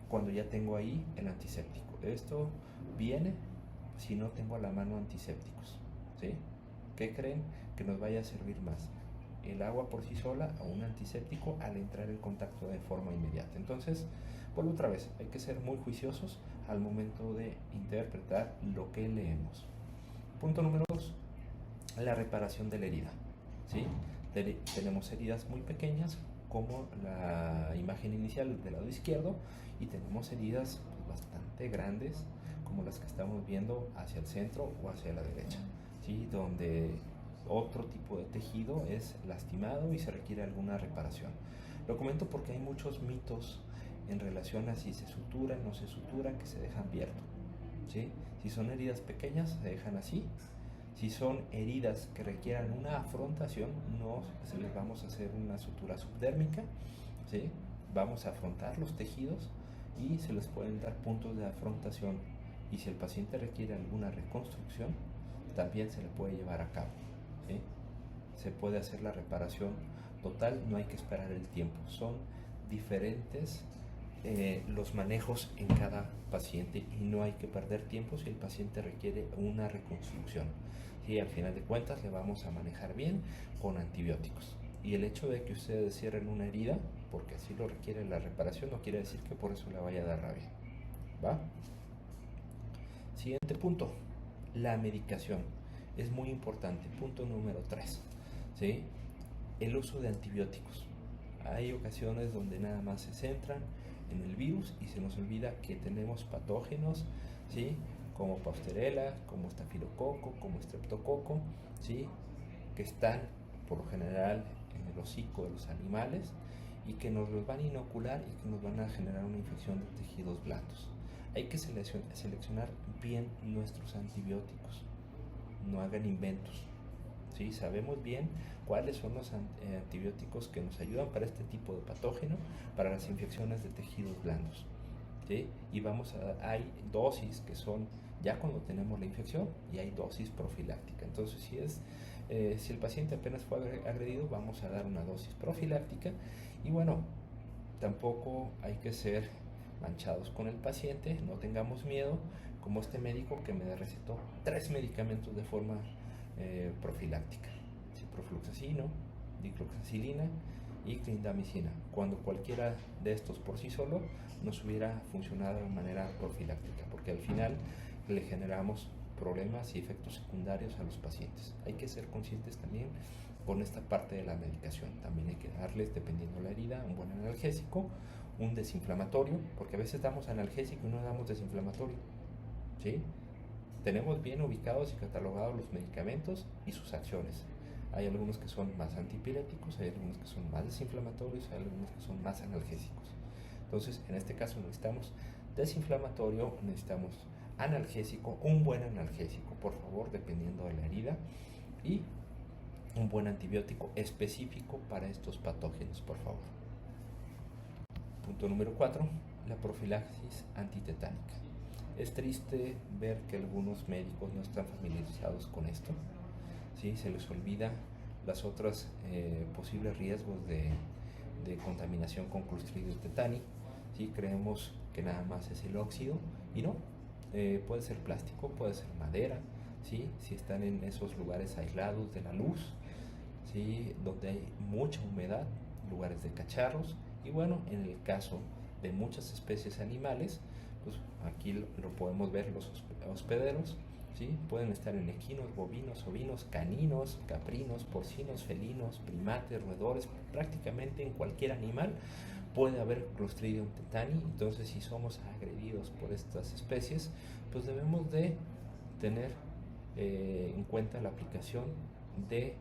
cuando ya tengo ahí el antiséptico. Esto viene si no tengo a la mano antisépticos, ¿sí? ¿Qué creen que nos vaya a servir más? El agua por sí sola o un antiséptico al entrar en contacto de forma inmediata. Entonces, vuelvo otra vez, hay que ser muy juiciosos al momento de interpretar lo que leemos. Punto número 2, la reparación de la herida, ¿sí? Tenemos heridas muy pequeñas como la imagen inicial del lado izquierdo y tenemos heridas bastante grandes como las que estamos viendo hacia el centro o hacia la derecha, ¿sí? Donde otro tipo de tejido es lastimado y se requiere alguna reparación. Lo comento porque hay muchos mitos en relación a si se sutura, no se sutura, que se deja abierto, ¿sí? Si son heridas pequeñas, se dejan así. Si son heridas que requieran una afrontación, no se les vamos a hacer una sutura subdérmica, ¿sí? Vamos a afrontar los tejidos y se les pueden dar puntos de afrontación. Y si el paciente requiere alguna reconstrucción, también se le puede llevar a cabo, ¿sí? Se puede hacer la reparación total, no hay que esperar el tiempo. Son diferentes los manejos en cada paciente y no hay que perder tiempo si el paciente requiere una reconstrucción. ¿Sí? Al final de cuentas le vamos a manejar bien con antibióticos. Y el hecho de que ustedes cierren una herida, porque así lo requiere la reparación, no quiere decir que por eso le vaya a dar rabia. ¿Va? Siguiente punto, la medicación. Es muy importante. Punto número 3. ¿Sí? El uso de antibióticos. Hay ocasiones donde nada más se centran en el virus y se nos olvida que tenemos patógenos, ¿sí? Como Pasteurella, como estafilococo, como estreptococo, ¿sí? Que están por lo general en el hocico de los animales y que nos los van a inocular y que nos van a generar una infección de tejidos blandos. Hay que seleccionar bien nuestros antibióticos, no hagan inventos. ¿Sí? Sabemos bien cuáles son los antibióticos que nos ayudan para este tipo de patógeno, para las infecciones de tejidos blandos. ¿Sí? Y hay dosis que son ya cuando tenemos la infección y hay dosis profiláctica. Entonces, si el paciente apenas fue agredido, vamos a dar una dosis profiláctica y bueno, tampoco hay que ser manchados con el paciente, no tengamos miedo, como este médico que me recetó 3 medicamentos de forma profiláctica: ciprofloxacino, dicloxacilina y clindamicina, cuando cualquiera de estos por sí solo nos hubiera funcionado de manera profiláctica, porque al final le generamos problemas y efectos secundarios a los pacientes. Hay que ser conscientes también con esta parte de la medicación. También hay que darles, dependiendo de la herida, un buen analgésico, un desinflamatorio, porque a veces damos analgésico y no damos desinflamatorio. ¿Sí? Tenemos bien ubicados y catalogados los medicamentos y sus acciones. Hay algunos que son más antipiréticos, hay algunos que son más desinflamatorios, hay algunos que son más analgésicos. Entonces, en este caso necesitamos desinflamatorio, necesitamos analgésico, un buen analgésico, por favor, dependiendo de la herida, y un buen antibiótico específico para estos patógenos, por favor. Punto número 4, la profilaxis antitetánica. Es triste ver que algunos médicos no están familiarizados con esto. ¿Sí? Se les olvida las otras posibles riesgos de contaminación con Clostridium tetani. ¿Sí? Creemos que nada más es el óxido y no. Puede ser plástico, puede ser madera, ¿sí? Si están en esos lugares aislados de la luz, ¿sí? Donde hay mucha humedad, lugares de cacharros, y bueno, en el caso de muchas especies animales, pues aquí lo podemos ver, los hospederos, ¿sí? Pueden estar en equinos, bovinos, ovinos, caninos, caprinos, porcinos, felinos, primates, roedores, prácticamente en cualquier animal puede haber Clostridium tetani. Entonces, si somos agredidos por estas especies, pues debemos de tener en cuenta la aplicación de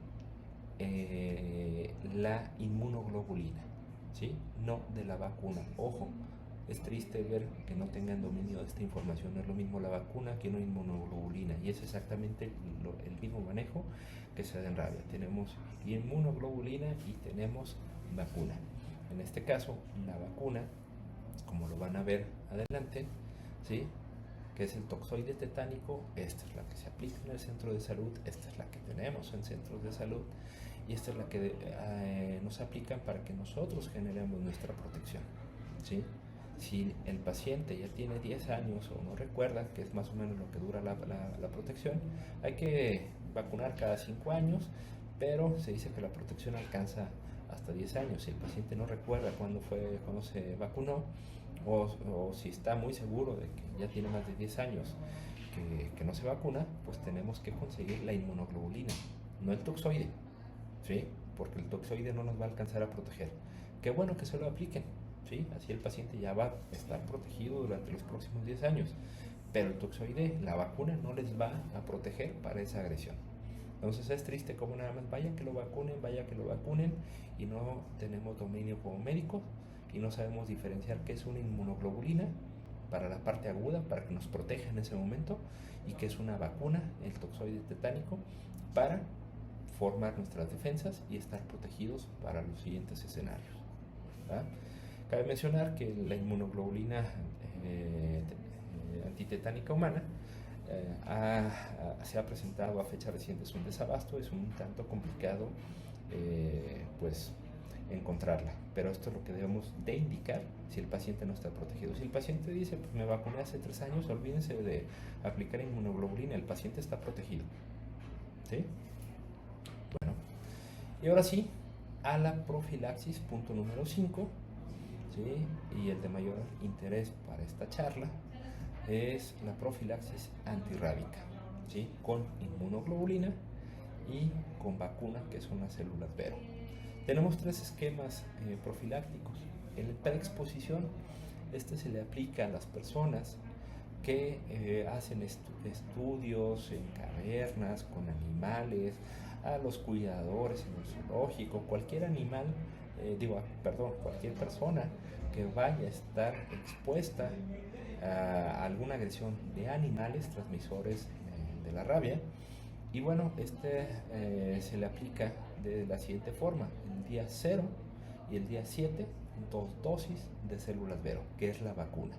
la inmunoglobulina, ¿sí? No de la vacuna. Ojo, es triste ver que no tengan dominio de esta información. No es lo mismo la vacuna que una inmunoglobulina, y es exactamente el mismo manejo que se da en rabia. Tenemos inmunoglobulina y tenemos vacuna. En este caso, la vacuna, como lo van a ver adelante, ¿sí? Que es el toxoide tetánico, esta es la que se aplica en el centro de salud, esta es la que tenemos en centros de salud, y esta es la que nos aplican para que nosotros generemos nuestra protección, ¿sí? Si el paciente ya tiene 10 años o no recuerda, que es más o menos lo que dura la protección, hay que vacunar cada 5 años, pero se dice que la protección alcanza hasta 10 años. Si el paciente no recuerda cuándo se vacunó, o si está muy seguro de que ya tiene más de 10 años que no se vacuna, pues tenemos que conseguir la inmunoglobulina, no el toxoide, ¿sí? Porque el toxoide no nos va a alcanzar a proteger. Qué bueno que se lo apliquen, ¿sí? Así el paciente ya va a estar protegido durante los próximos 10 años, pero el toxoide, la vacuna, no les va a proteger para esa agresión. Entonces es triste como nada más vaya que lo vacunen y no tenemos dominio como médicos y no sabemos diferenciar qué es una inmunoglobulina para la parte aguda, para que nos proteja en ese momento, y qué es una vacuna, el toxoide tetánico, para formar nuestras defensas y estar protegidos para los siguientes escenarios, ¿va? Cabe mencionar que la inmunoglobulina antitetánica humana se ha presentado a fecha reciente, es un desabasto, es un tanto complicado pues encontrarla, pero esto es lo que debemos de indicar si el paciente no está protegido. Si el paciente dice, pues me vacuné hace 3 años, olvídense de aplicar inmunoglobulina, el paciente está protegido, ¿sí? Bueno, y ahora sí, a la profilaxis, punto número 5, ¿sí? Y el de mayor interés para esta charla es la profilaxis antirrábica, ¿sí? Con inmunoglobulina y con vacuna, que son las células Vero. Tenemos 3 esquemas profilácticos. En la preexposición, este se le aplica a las personas que hacen estudios en cavernas con animales, a los cuidadores en el zoológico, cualquier animal, cualquier persona que vaya a estar expuesta a alguna agresión de animales transmisores de la rabia. Y bueno, se le aplica de la siguiente forma: el día 0 y el día 7, 2 dosis de células Vero, que es la vacuna,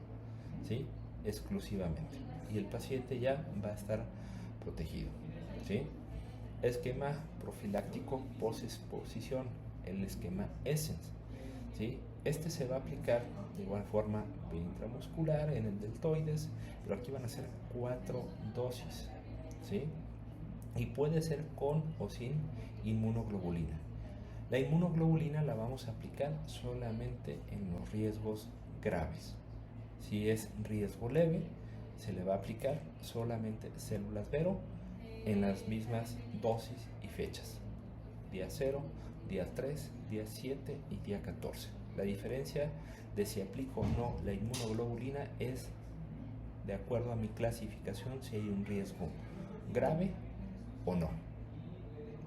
¿sí? Exclusivamente. Y el paciente ya va a estar protegido, ¿sí? Esquema profiláctico post-exposición, el esquema Essence, ¿sí? Este se va a aplicar de igual forma intramuscular en el deltoides, pero aquí van a ser 4 dosis, ¿sí? Y puede ser con o sin inmunoglobulina. La inmunoglobulina la vamos a aplicar solamente en los riesgos graves. Si es riesgo leve, se le va a aplicar solamente células Vero en las mismas dosis y fechas: día 0, día 3, día 7 y día 14. La diferencia de si aplico o no la inmunoglobulina es de acuerdo a mi clasificación, si hay un riesgo grave o no,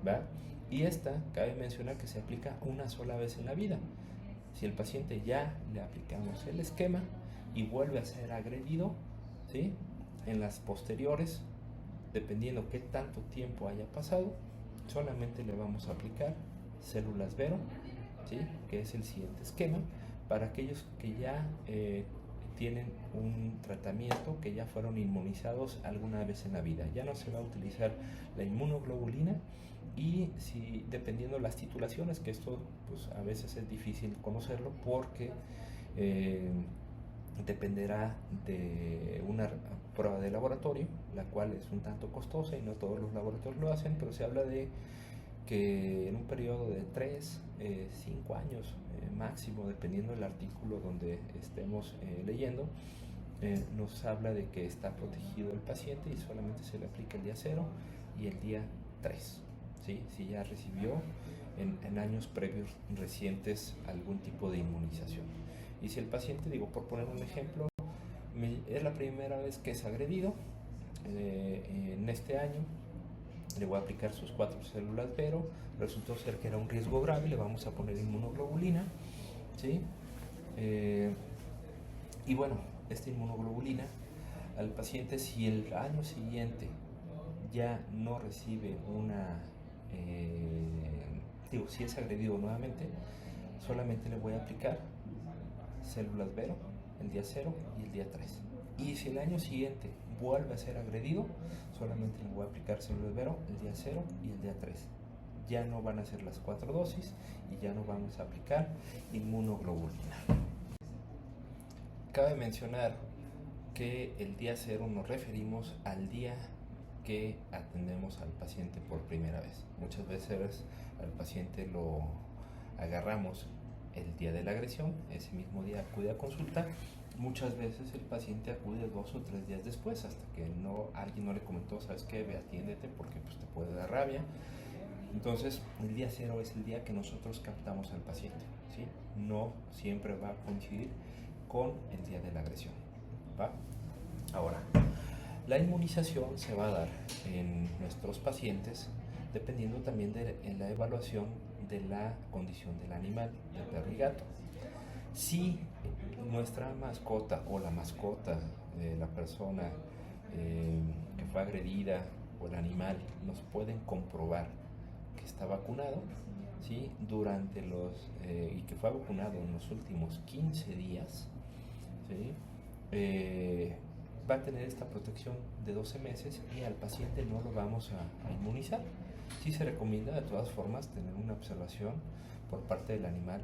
¿va? Y cabe mencionar que se aplica una sola vez en la vida. Si el paciente ya le aplicamos el esquema y vuelve a ser agredido, ¿sí?, en las posteriores, dependiendo qué tanto tiempo haya pasado, solamente le vamos a aplicar células Vero, ¿sí?, que es el siguiente esquema, para aquellos que ya tienen un tratamiento, que ya fueron inmunizados alguna vez en la vida. Ya no se va a utilizar la inmunoglobulina, y si, dependiendo las titulaciones, que esto pues a veces es difícil conocerlo porque dependerá de una prueba de laboratorio, la cual es un tanto costosa y no todos los laboratorios lo hacen, pero se habla de que en un periodo de 3, 5 años máximo, dependiendo del artículo donde estemos leyendo, nos habla de que está protegido el paciente y solamente se le aplica el día 0 y el día 3, ¿sí?, si ya recibió en años previos recientes algún tipo de inmunización. Y si el paciente, por poner un ejemplo, es la primera vez que es agredido en este año, le voy a aplicar sus 4 células Vero, resultó ser que era un riesgo grave, le vamos a poner inmunoglobulina, ¿sí? Y bueno, esta inmunoglobulina al paciente, si el año siguiente ya no recibe si es agredido nuevamente, solamente le voy a aplicar células Vero el día 0 y el día 3. Y si el año siguiente vuelve a ser agredido, solamente le voy a aplicar células Vero el día 0 y el día 3. Ya no van a ser las 4 dosis y ya no vamos a aplicar inmunoglobulina. Cabe mencionar que el día 0 nos referimos al día que atendemos al paciente por primera vez. Muchas veces al paciente lo agarramos el día de la agresión, ese mismo día acude a consulta. Muchas veces el paciente acude 2 o 3 días después, hasta que alguien no le comentó, ¿sabes qué? Ve, atiéndete porque pues, te puede dar rabia. Entonces, el día 0 es el día que nosotros captamos al paciente, ¿sí? No siempre va a coincidir con el día de la agresión, ¿va? Ahora, la inmunización se va a dar en nuestros pacientes dependiendo también de la evaluación de la condición del animal, del perro y gato. Si nuestra mascota o la mascota de la persona que fue agredida o el animal nos pueden comprobar que está vacunado, ¿sí?, y que fue vacunado en los últimos 15 días, ¿sí?, va a tener esta protección de 12 meses y al paciente no lo vamos a inmunizar. Sí se recomienda de todas formas tener una observación por parte del animal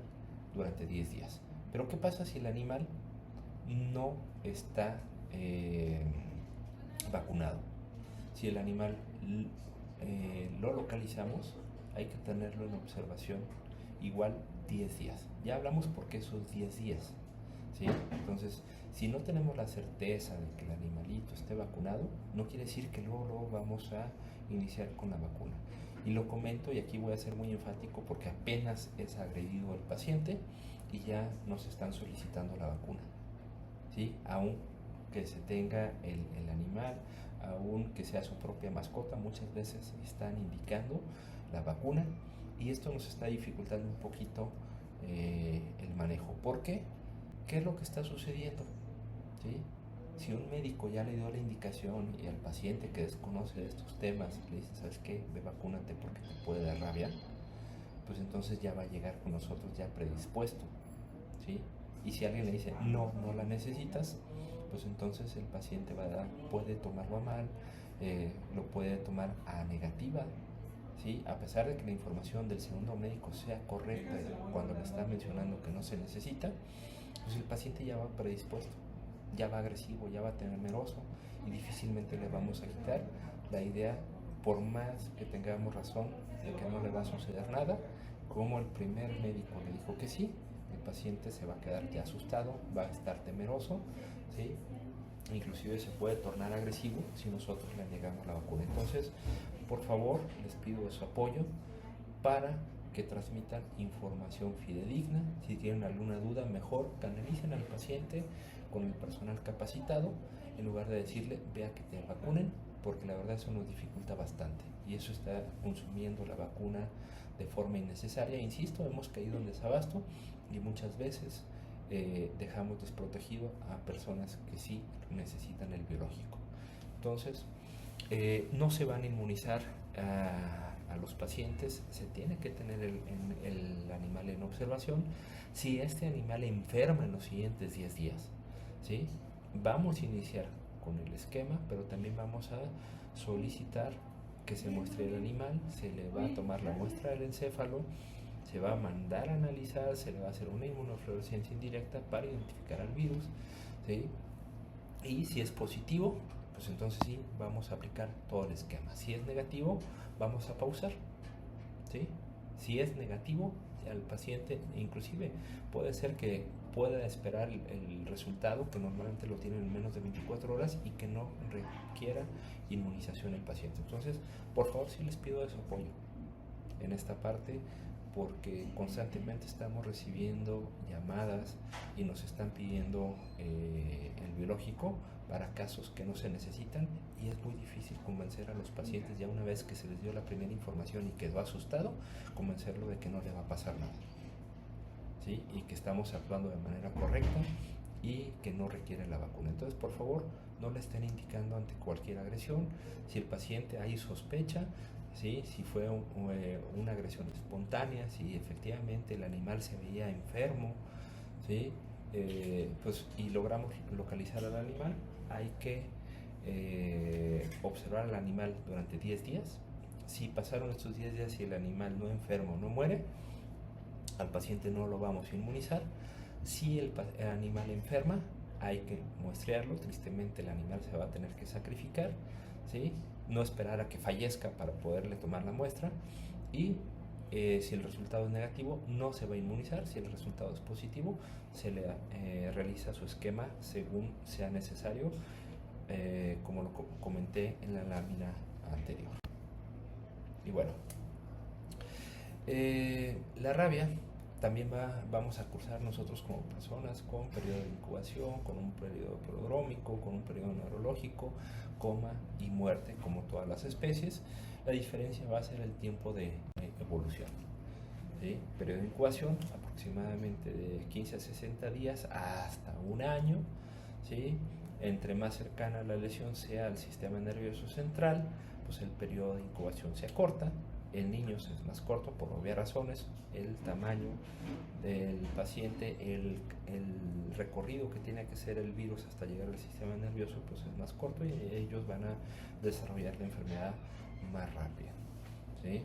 durante 10 días. Pero ¿qué pasa si el animal no está vacunado? Si el animal lo localizamos, hay que tenerlo en observación igual 10 días. Ya hablamos por qué esos 10 días, ¿sí? Entonces, si no tenemos la certeza de que el animalito esté vacunado, no quiere decir que luego vamos a iniciar con la vacuna. Y lo comento, y aquí voy a ser muy enfático, porque apenas es agredido el paciente y ya nos están solicitando la vacuna, ¿sí? Aún que se tenga el animal, aún que sea su propia mascota, muchas veces están indicando la vacuna, y esto nos está dificultando un poquito el manejo. ¿Por qué? ¿Qué es lo que está sucediendo? ¿Sí? Si un médico ya le dio la indicación y al paciente que desconoce de estos temas le dice, ¿sabes qué? Ve, vacúnate porque te puede dar rabia, pues entonces ya va a llegar con nosotros ya predispuesto, ¿sí? Y si alguien le dice, no la necesitas, pues entonces el paciente puede tomarlo a mal, lo puede tomar a negativa, ¿sí? A pesar de que la información del segundo médico sea correcta cuando le está mencionando que no se necesita, pues el paciente ya va predispuesto, ya va agresivo, ya va temeroso, y difícilmente le vamos a quitar la idea, por más que tengamos razón de que no le va a suceder nada. Como el primer médico le dijo que sí, el paciente se va a quedar ya asustado, va a estar temeroso, ¿sí? Inclusive se puede tornar agresivo si nosotros le negamos la vacuna. Entonces, por favor, les pido de su apoyo para que transmitan información fidedigna. Si tienen alguna duda, mejor canalicen al paciente con el personal capacitado en lugar de decirle, vea que te vacunen, porque la verdad eso nos dificulta bastante y eso está consumiendo la vacuna de forma innecesaria. Insisto, hemos caído en desabasto y muchas veces dejamos desprotegido a personas que sí necesitan el biológico. Entonces, no se van a inmunizar a los pacientes, se tiene que tener el animal en observación. Si este animal enferma en los siguientes 10 días, ¿sí? Vamos a iniciar con el esquema, pero también vamos a solicitar que se muestre el animal, se le va a tomar la muestra del encéfalo, se va a mandar a analizar, se le va a hacer una inmunofluorescencia indirecta para identificar al virus, ¿sí? Y si es positivo, pues entonces sí, vamos a aplicar todo el esquema. Si es negativo, vamos a pausar, ¿sí? Si es negativo, al paciente inclusive puede ser que pueda esperar el resultado, que normalmente lo tienen en menos de 24 horas, y que no requiera inmunización el paciente. Entonces, por favor, sí les pido de su apoyo en esta parte, porque constantemente estamos recibiendo llamadas y nos están pidiendo el biológico para casos que no se necesitan, y es muy difícil convencer a los pacientes ya una vez que se les dio la primera información y quedó asustado, convencerlo de que no le va a pasar nada, ¿sí? Y que estamos actuando de manera correcta y que no requiere la vacuna. Entonces, por favor, no le estén indicando ante cualquier agresión. Si el paciente hay sospecha, ¿sí? Si fue una agresión espontánea, si efectivamente el animal se veía enfermo, ¿sí? Pues, y logramos localizar al animal, hay que observar al animal durante 10 días. Si pasaron estos 10 días y el animal no enfermo, no muere, al paciente no lo vamos a inmunizar. Si el animal enferma, hay que muestrearlo. Tristemente el animal se va a tener que sacrificar, ¿sí? No esperar a que fallezca para poderle tomar la muestra, y si el resultado es negativo, no se va a inmunizar. Si el resultado es positivo, se le realiza su esquema según sea necesario, como lo comenté en la lámina anterior. Y bueno, la rabia también vamos a cursar nosotros como personas con periodo de incubación, con un periodo prodrómico, con un periodo neurológico, coma y muerte, como todas las especies. La diferencia va a ser el tiempo de evolución, ¿sí? Periodo de incubación aproximadamente de 15 a 60 días hasta un año, ¿sí? Entre más cercana la lesión sea al sistema nervioso central, pues el periodo de incubación se acorta. En niños es más corto por obvias razones, el tamaño del paciente, el recorrido que tiene que hacer el virus hasta llegar al sistema nervioso, pues es más corto, y ellos van a desarrollar la enfermedad más rápido, ¿sí?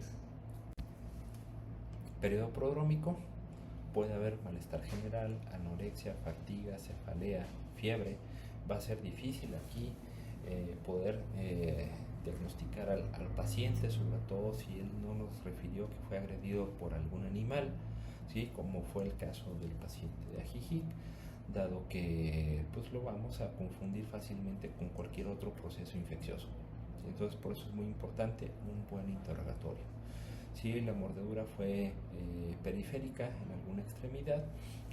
Periodo prodrómico, puede haber malestar general, anorexia, fatiga, cefalea, fiebre. Va a ser difícil aquí poder diagnosticar al paciente, sobre todo si él no nos refirió que fue agredido por algún animal, ¿sí? Como fue el caso del paciente de Ajijic, dado que pues lo vamos a confundir fácilmente con cualquier otro proceso infeccioso. Entonces por eso es muy importante un buen interrogatorio. Si la mordedura fue periférica en alguna extremidad,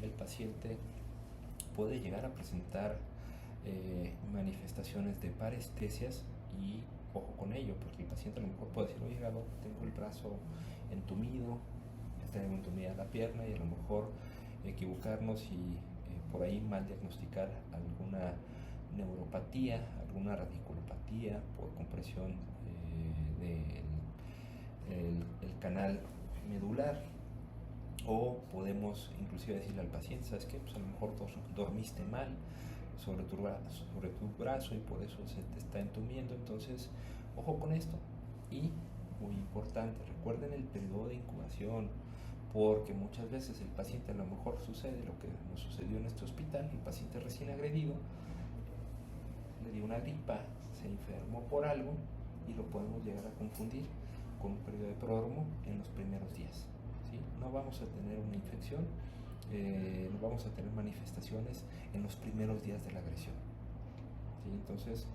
el paciente puede llegar a presentar manifestaciones de parestesias y ojo con ello, porque el paciente a lo mejor puede decir, oye, tengo el brazo entumido, tengo entumida la pierna, y a lo mejor equivocarnos y por ahí mal diagnosticar alguna neuropatía, alguna radiculopatía por compresión del canal medular. O podemos inclusive decirle al paciente, ¿sabes qué? Pues a lo mejor dormiste mal sobre tu brazo y por eso se te está entumiendo. Entonces, ojo con esto. Y muy importante, recuerden el periodo de incubación, porque muchas veces el paciente, a lo mejor sucede lo que nos sucedió en este hospital, el paciente recién agredido le dio una gripa, se enfermó por algo y lo podemos llegar a confundir con un periodo de prodromo en los primeros días, ¿sí? No vamos a tener una infección, no vamos a tener manifestaciones en los primeros días de la agresión, ¿sí? Entonces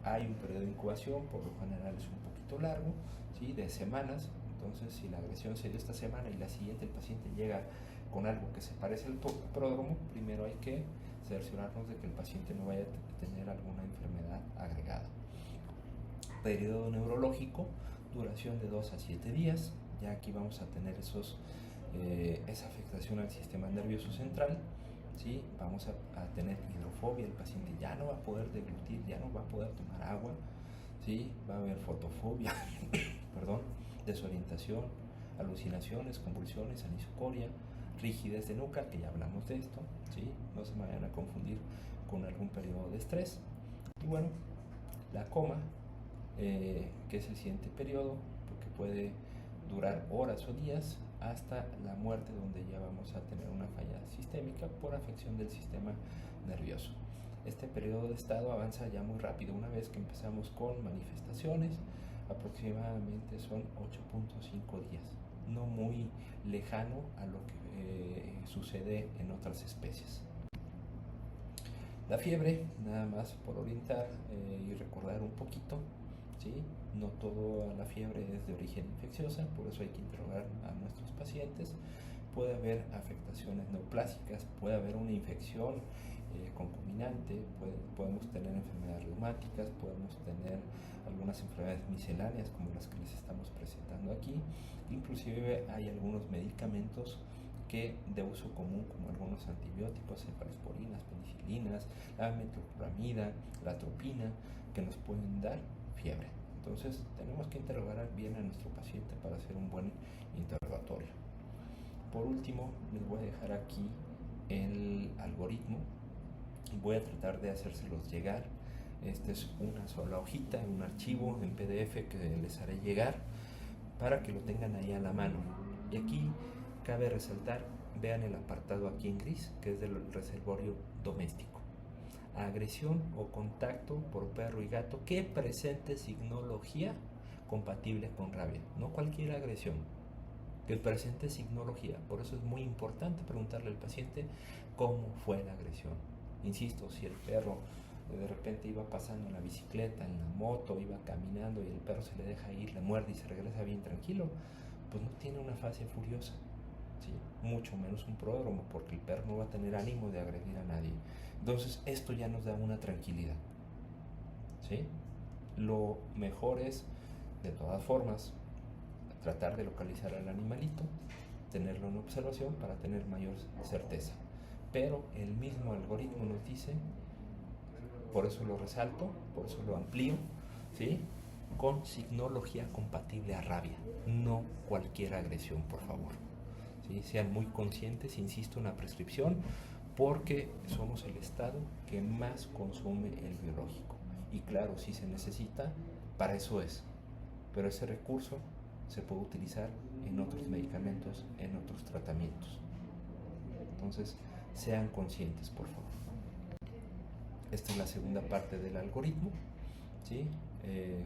hay un periodo de incubación, por lo general es un poquito largo, ¿sí? De semanas. Entonces si la agresión se dio esta semana y la siguiente el paciente llega con algo que se parece al pródromo, primero hay que cerciorarnos de que el paciente no vaya a tener alguna enfermedad agregada. Periodo neurológico, duración de 2 a 7 días. Ya aquí vamos a tener esa afectación al sistema nervioso central, ¿sí? Vamos a tener hidrofobia, el paciente ya no va a poder deglutir, ya no va a poder tomar agua, ¿sí? Va a haber fotofobia, perdón, desorientación, alucinaciones, convulsiones, anisocoria, rigidez de nuca, que ya hablamos de esto, ¿sí? No se me vayan a confundir con algún periodo de estrés. Y bueno, la coma, que es el siguiente periodo, porque puede durar horas o días hasta la muerte, donde ya vamos a tener una falla sistémica por afección del sistema nervioso. Este periodo de estado avanza ya muy rápido. Una vez que empezamos con manifestaciones, aproximadamente son 8.5 días, no muy lejano a lo que sucede en otras especies. La fiebre, nada más por orientar y recordar un poquito, ¿sí? No toda la fiebre es de origen infecciosa, por eso hay que interrogar a nuestros pacientes. Puede haber afectaciones neoplásicas, puede haber una infección concomitante, podemos tener enfermedades reumáticas, podemos tener algunas enfermedades misceláneas como las que les estamos presentando aquí. Inclusive hay algunos medicamentos que de uso común, como algunos antibióticos, cefalosporinas, penicilinas, la metoclopramida, la atropina, que nos pueden dar fiebre. Entonces tenemos que interrogar bien a nuestro paciente para hacer un buen interrogatorio. Por último, les voy a dejar aquí el algoritmo y voy a tratar de hacérselos llegar. Esta es una sola hojita, un archivo en PDF que les haré llegar para que lo tengan ahí a la mano. Y aquí cabe resaltar, vean el apartado aquí en gris, que es del reservorio doméstico. Agresión o contacto por perro y gato que presente signología compatible con rabia. No cualquier agresión, que presente signología. Por eso es muy importante preguntarle al paciente cómo fue la agresión. Insisto, si el perro de repente iba pasando en la bicicleta, en la moto, iba caminando y el perro se le deja ir, le muerde y se regresa bien tranquilo, pues no tiene una fase furiosa, ¿sí? Mucho menos un pródromo, porque el perro no va a tener ánimo de agredir a nadie. Entonces esto ya nos da una tranquilidad, ¿sí? Lo mejor es, de todas formas, tratar de localizar al animalito, tenerlo en observación para tener mayor certeza. Pero el mismo algoritmo nos dice, por eso lo resalto, por eso lo amplío, ¿sí? Con signología compatible a rabia, no cualquier agresión, por favor, ¿sí? Sean muy conscientes, insisto, en la prescripción, porque somos el estado que más consume el biológico. Y claro, si se necesita, para eso es. Pero ese recurso se puede utilizar en otros medicamentos, en otros tratamientos. Entonces, sean conscientes, por favor. Esta es la segunda parte del algoritmo, ¿sí?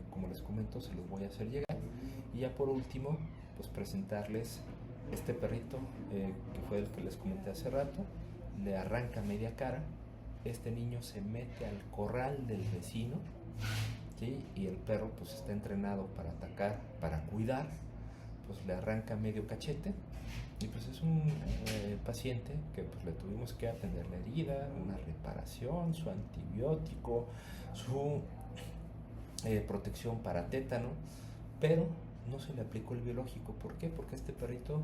Como les comento, se los voy a hacer llegar. Y ya por último, pues presentarles este perrito que fue el que les comenté hace rato. Le arranca media cara. Este niño se mete al corral del vecino, ¿sí? Y el perro pues está entrenado para atacar, para cuidar. Pues le arranca medio cachete. Y pues es un paciente que pues le tuvimos que atender la herida, una reparación, su antibiótico, su protección para tétano, pero no se le aplicó el biológico. ¿Por qué? Porque este perrito,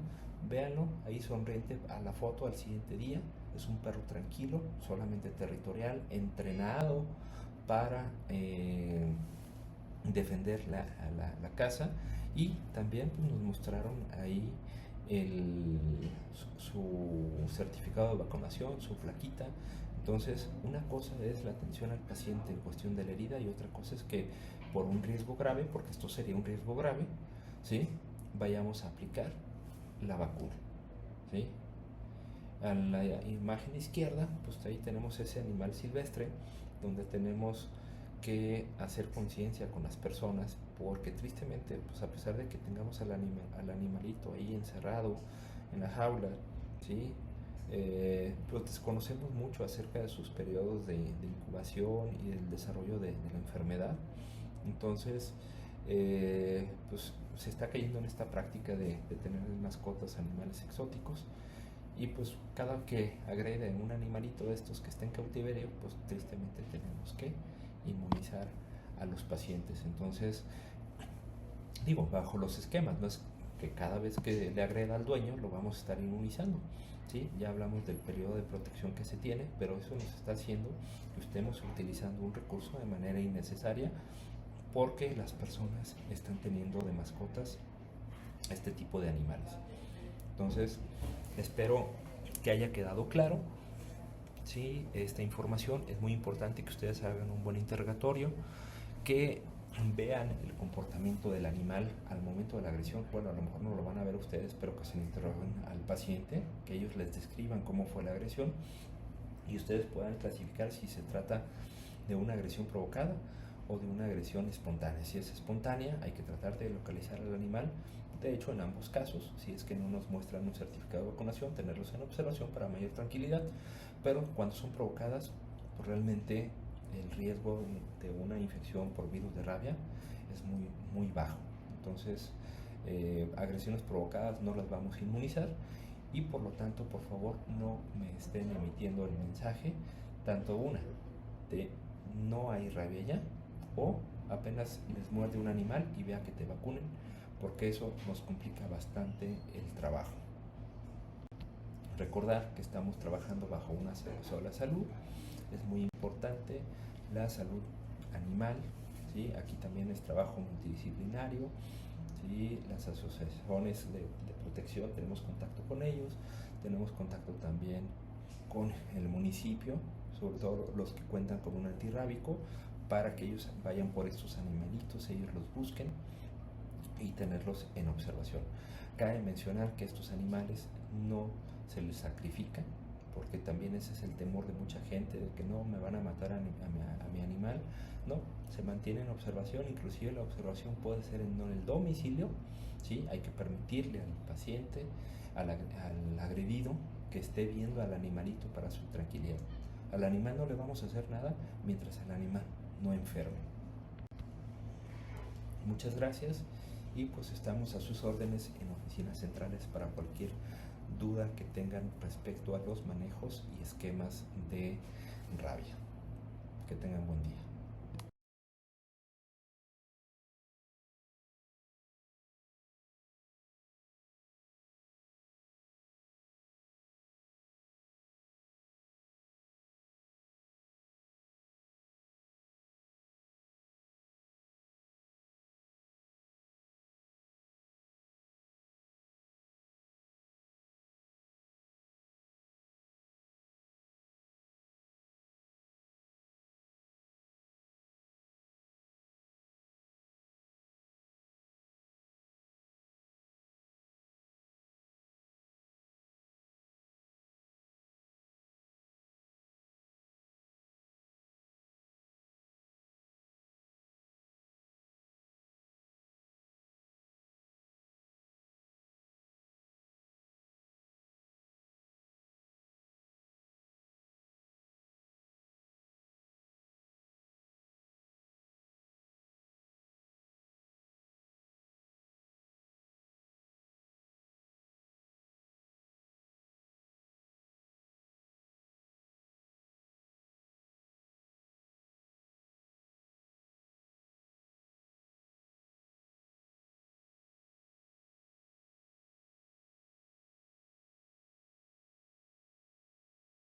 véanlo ahí sonriente a la foto al siguiente día, es un perro tranquilo, solamente territorial, entrenado para defender la casa. Y también pues, nos mostraron ahí su certificado de vacunación, su plaquita. Entonces, una cosa es la atención al paciente en cuestión de la herida y otra cosa es que por un riesgo grave, porque esto sería un riesgo grave, ¿sí? Vayamos a aplicar la vacuna, ¿sí? A la imagen izquierda, pues ahí tenemos ese animal silvestre donde tenemos que hacer conciencia con las personas, porque tristemente, pues a pesar de que tengamos al animalito ahí encerrado en la jaula, ¿sí? Pues desconocemos mucho acerca de sus periodos de incubación y del desarrollo de la enfermedad. Entonces, pues se está cayendo en esta práctica de tener mascotas, animales exóticos, y pues cada que agrede un animalito de estos que está en cautiverio, pues tristemente tenemos que inmunizar a los pacientes. Entonces, digo, bajo los esquemas, no es que cada vez que le agreda al dueño lo vamos a estar inmunizando, ¿sí? Ya hablamos del periodo de protección que se tiene, pero eso nos está haciendo que estemos utilizando un recurso de manera innecesaria, porque las personas están teniendo de mascotas este tipo de animales. Entonces, espero que haya quedado claro. Sí, esta información es muy importante, que ustedes hagan un buen interrogatorio, que vean el comportamiento del animal al momento de la agresión. Bueno, a lo mejor no lo van a ver ustedes, pero que se le interroguen al paciente, que ellos les describan cómo fue la agresión y ustedes puedan clasificar si se trata de una agresión provocada o de una agresión espontánea. Si es espontánea, hay que tratar de localizar al animal. De hecho, en ambos casos, si es que no nos muestran un certificado de vacunación, tenerlos en observación para mayor tranquilidad. Pero cuando son provocadas, pues realmente el riesgo de una infección por virus de rabia es muy bajo. Entonces, agresiones provocadas no las vamos a inmunizar, y por lo tanto, por favor, no me estén emitiendo el mensaje, tanto una de no hay rabia ya, o apenas les muerde un animal y vea que te vacunen, porque eso nos complica bastante el trabajo. Recordar que estamos trabajando bajo una sola salud. Es muy importante la salud animal, ¿sí? Aquí también es trabajo multidisciplinario, ¿sí? Las asociaciones de protección, tenemos contacto con ellos, tenemos contacto también con el municipio, sobre todo los que cuentan con un antirrábico, para que ellos vayan por estos animalitos, ellos los busquen y tenerlos en observación. Cabe mencionar que estos animales no se les sacrifican, porque también ese es el temor de mucha gente, de que no me van a matar a mi animal. No, se mantiene en observación, inclusive la observación puede ser en el domicilio, ¿sí? Hay que permitirle al paciente, al agredido, que esté viendo al animalito para su tranquilidad. Al animal no le vamos a hacer nada mientras el animal no enferme. Muchas gracias, y pues estamos a sus órdenes en oficinas centrales para cualquier duda que tengan respecto a los manejos y esquemas de rabia. Que tengan buen día.